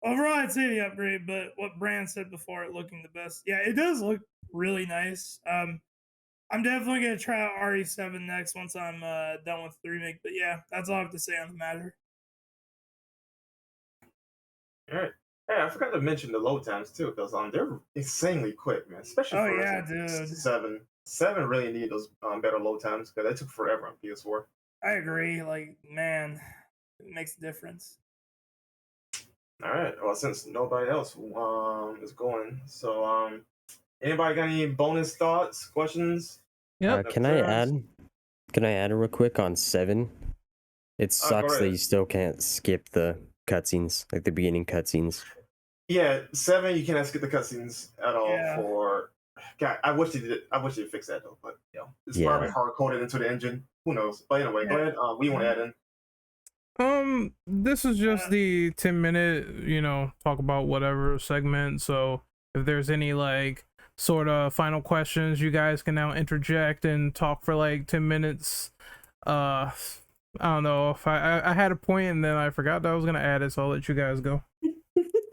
overall, I'd say the upgrade. But what Brand said before, it looking the best. Yeah, it does look really nice. I'm definitely gonna try out RE7 next once I'm done with the remake. But yeah, that's all I have to say on the matter. All right. Hey, I forgot to mention the load times too, because they're insanely quick, man. Especially Oh for yeah, Resident dude. 7. 7 really need those better load times because they took forever on PS4. I agree. Like, man, it makes a difference. All right. Well, since nobody else is going, so anybody got any bonus thoughts, questions? Yep. Can I add real quick on 7? It go sucks that ahead. you still can't skip the cutscenes, like the beginning cutscenes. Yeah, 7 you cannot skip the cutscenes at all. Yeah. For God, I wish they did. I wish they fixed that though, but it's probably hard coded into the engine. Who knows? But anyway, go ahead. We want to add in. This is just the 10-minute, talk about whatever segment. So if there's any like sort of final questions, you guys can now interject and talk for like 10 minutes. I don't know if I had a point and then I forgot that I was gonna add it, so I'll let you guys go.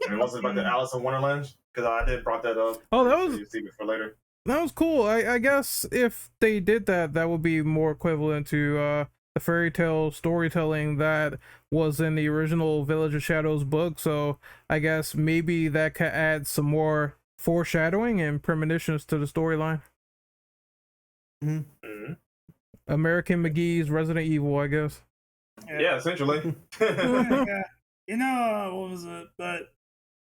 And was it about the Alice in Wonderland? Because I did brought that up. Oh, that so was you see it for later. That was cool. I guess if they did that, that would be more equivalent to the fairy tale storytelling that was in the original Village of Shadows book. So I guess maybe that could add some more foreshadowing and premonitions to the storyline. Mm-hmm. American McGee's Resident Evil, I guess. Yeah, essentially. Yeah. What was it? But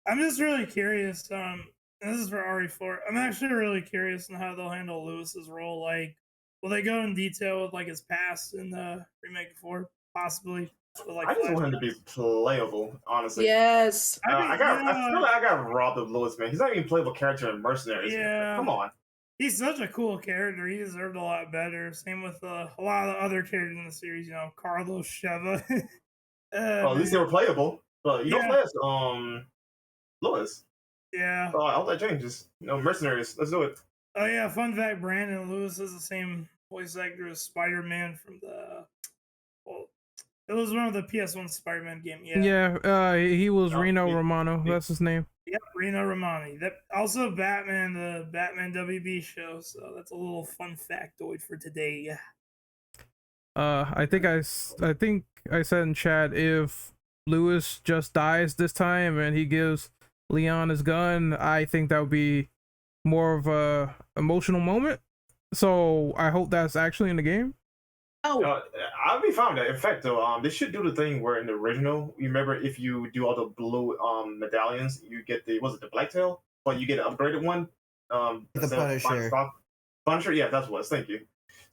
I'm just really curious. This is for RE4. I'm actually really curious on how they'll handle Lewis's role. Like, will they go in detail with like his past in the remake 4, possibly? With, like, I just want him to be playable, honestly. Yes. I feel like I got robbed of Lewis, man. He's not even a playable character in Mercenaries. Yeah. Man. Come on. He's such a cool character. He deserved a lot better. Same with a lot of the other characters in the series. Carlos Sheva. Well, at least they were playable. But you don't play as Lewis. Yeah. So I hope that changes. Mercenaries. Let's do it. Oh yeah, fun fact: Brandon Lewis is the same voice actor as Spider-Man from the. Well, it was one of the PS1 Spider-Man game. Yeah. Yeah. He was Reno Romano. That's his name. Yep, Reno Romani. That also Batman, the Batman WB show. So that's a little fun factoid for today. I think I said in chat, if Lewis just dies this time and he gives Leon his gun, I think that would be more of a emotional moment So I hope that's actually in the game. Oh, I'll be fine with that. In fact, though, they should do the thing where in the original, you remember if you do all the blue medallions, you get the was it the blacktail, but you get an upgraded one. The instead of buying Punisher. stock. Punisher, yeah, that's what. Thank you.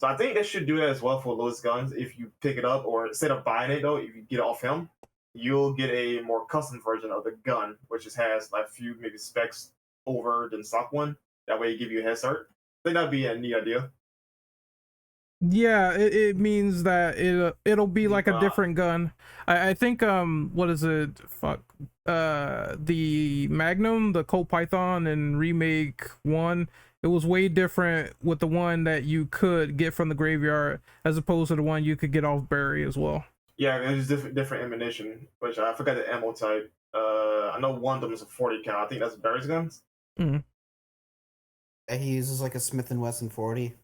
So I think they should do that as well for those guns. If you pick it up, or instead of buying it though, if you get it off him, you'll get a more custom version of the gun, which just has like a few maybe specs over than stock one. That way, it give you a head start. I think that'd be a neat idea. Yeah, it means that it'll be like a different gun. I think what is it? Fuck. The Magnum, the Colt Python in Remake 1, it was way different with the one that you could get from the graveyard as opposed to the one you could get off Barry as well. Yeah, there's different ammunition, which I forgot the ammo type. I know one of them is a 40 cal. I think that's Barry's guns. Mm. He uses like a Smith & Wesson 40.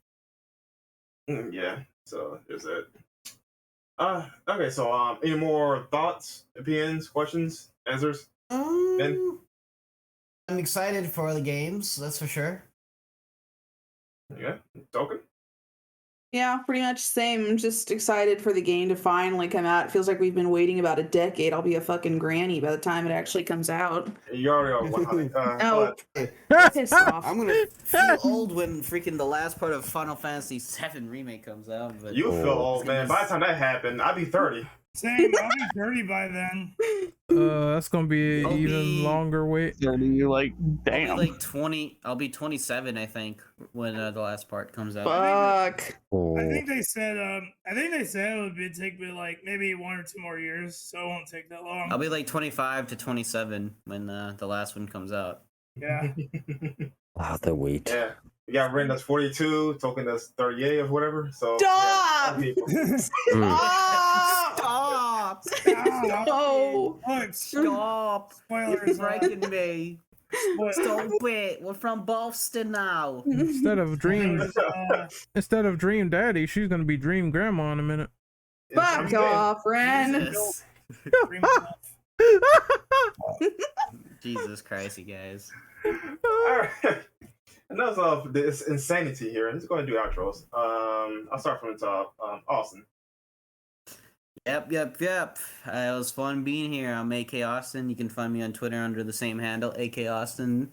Yeah, so there's that. Okay, so any more thoughts, opinions, questions, answers? I'm excited for the games, that's for sure. Yeah, token. yeah, pretty much same. I'm just excited for the game to finally come out. It feels like we've been waiting about a decade. I'll be a fucking granny by the time it actually comes out. You already are 100. No, but pissed off. I'm gonna feel old when freaking the last part of Final Fantasy VII Remake comes out. But you feel old, man. By the time that happened, I'd be 30. Same. I'll be 30 by then. That's gonna be I'll even be- longer wait. 30, you're like, I'll damn. be like 20. I'll be 27, I think, when the last part comes out. Fuck. Oh. I think they said it would take me like maybe 1 or 2 more years, so it won't take that long. I'll be like 25 to 27 when the last one comes out. Yeah. Wow, the wait. Yeah. You got Ren that's 42, token that's 38 or whatever. So Stop! Yeah, Stop! Stop! No. Look, Stop! spoilers. You're breaking me. Spoil- Stop it! We're from Boston now. Instead of Dream Daddy, she's gonna be Dream Grandma in a minute. Fuck off, Ren. Jesus. Dream enough. Jesus Christ, you guys. Alright. Enough of this insanity here. Let's go ahead and do outros. I'll start from the top. Austin. Yep. It was fun being here. I'm AK Austin. You can find me on Twitter under the same handle, AK Austin.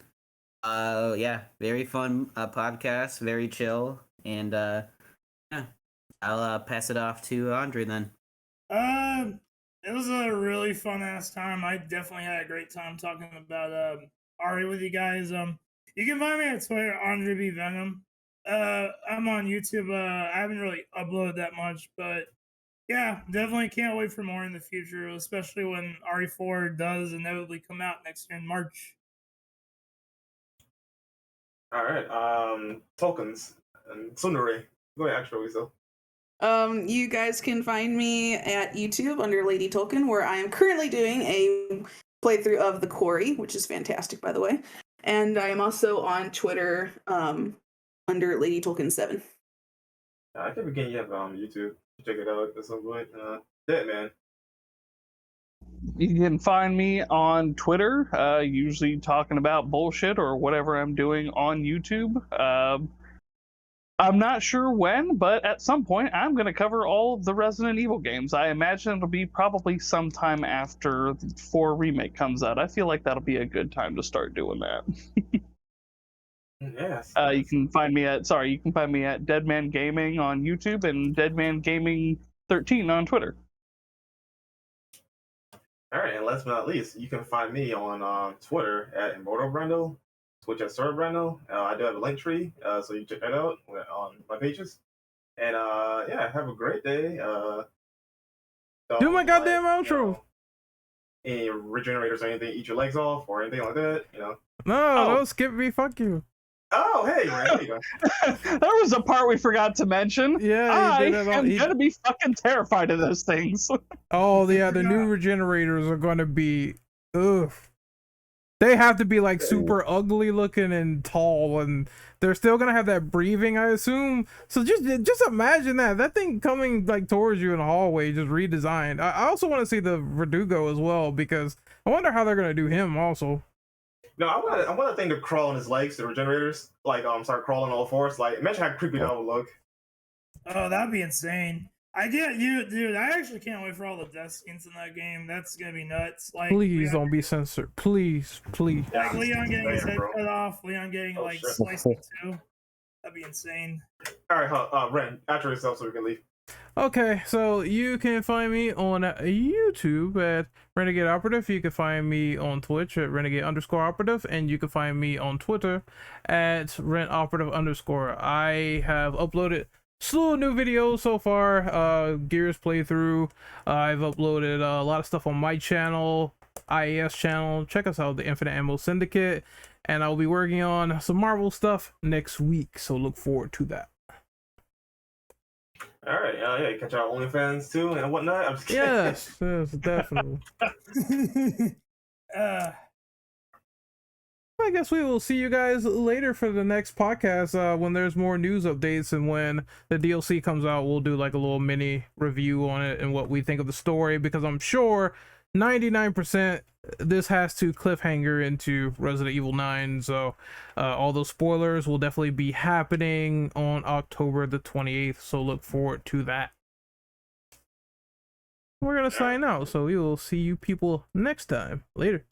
Yeah, very fun podcast, very chill, and yeah, I'll pass it off to Andre then. It was a really fun ass time. I definitely had a great time talking about RE with you guys. You can find me at Twitter, Andre B Venom. I'm on YouTube. I haven't really uploaded that much, but yeah, definitely can't wait for more in the future, especially when RE4 does inevitably come out next year in March. All right. Tokens and Tsundere. Go ahead, actually, so. You guys can find me at YouTube under Lady Tolkien, where I am currently doing a playthrough of The Quarry, which is fantastic, by the way. And I am also on Twitter under Lady Tolkien 7. I keep forgetting you have YouTube. Check it out at some point. Yeah, man. You can find me on Twitter, usually talking about bullshit or whatever I'm doing on YouTube. I'm not sure when, but at some point I'm going to cover all the Resident Evil games. I imagine it'll be probably sometime after the 4 Remake comes out. I feel like that'll be a good time to start doing that. Yes. You can find me at Deadman Gaming on YouTube and Deadman Gaming 13 on Twitter. All right, and last but not least, you can find me on Twitter at Immortal Brando, Twitch at Sir Brando. I do have a link tree, so you check that out on my pages. And yeah, have a great day. Do my goddamn outro. Any regenerators or anything, eat your legs off or anything like that, No, don't skip me. Fuck you. Oh, hey, man, there you go. There was a part we forgot to mention. Yeah, I you did it all. am gonna be fucking terrified of those things. Oh yeah, the new regenerators are gonna be ugh. They have to be like super ugly looking and tall, and they're still gonna have that breathing, I assume. So just imagine that thing coming like towards you in the hallway, just redesigned. I also want to see the Verdugo as well, because I wonder how they're gonna do him also. No, I want a thing to crawl on his legs, the regenerators. Like, start crawling all fours. Like, imagine how creepy that would look. Oh, that'd be insane. I get you, dude. I actually can't wait for all the death scenes in that game. That's gonna be nuts. Like, Please Leon, don't be censored. Please, please. like Leon getting his head bro. cut off, Leon getting Oh, like shit. sliced in two. That'd be insane. All right, Ren, after yourself so we can leave. Okay, so you can find me on YouTube at Renegade Operative. You can find me on Twitch at Renegade_Operative, and you can find me on Twitter at RentOperative_. I have uploaded slew of new videos so far. Gears playthrough. I've uploaded a lot of stuff on my channel, IAS channel. Check us out, the Infinite Ammo Syndicate, and I'll be working on some Marvel stuff next week. So look forward to that. All right, yeah, you catch our OnlyFans too and whatnot. I'm just kidding. Yes, yes, definitely. uh, I guess we will see you guys later for the next podcast when there's more news updates, and when the DLC comes out, we'll do like a little mini review on it and what we think of the story, because I'm sure 99% this has to cliffhanger into Resident Evil 9, so all those spoilers will definitely be happening on October the 28th, so look forward to that. We're gonna sign out, so we will see you people next time. Later.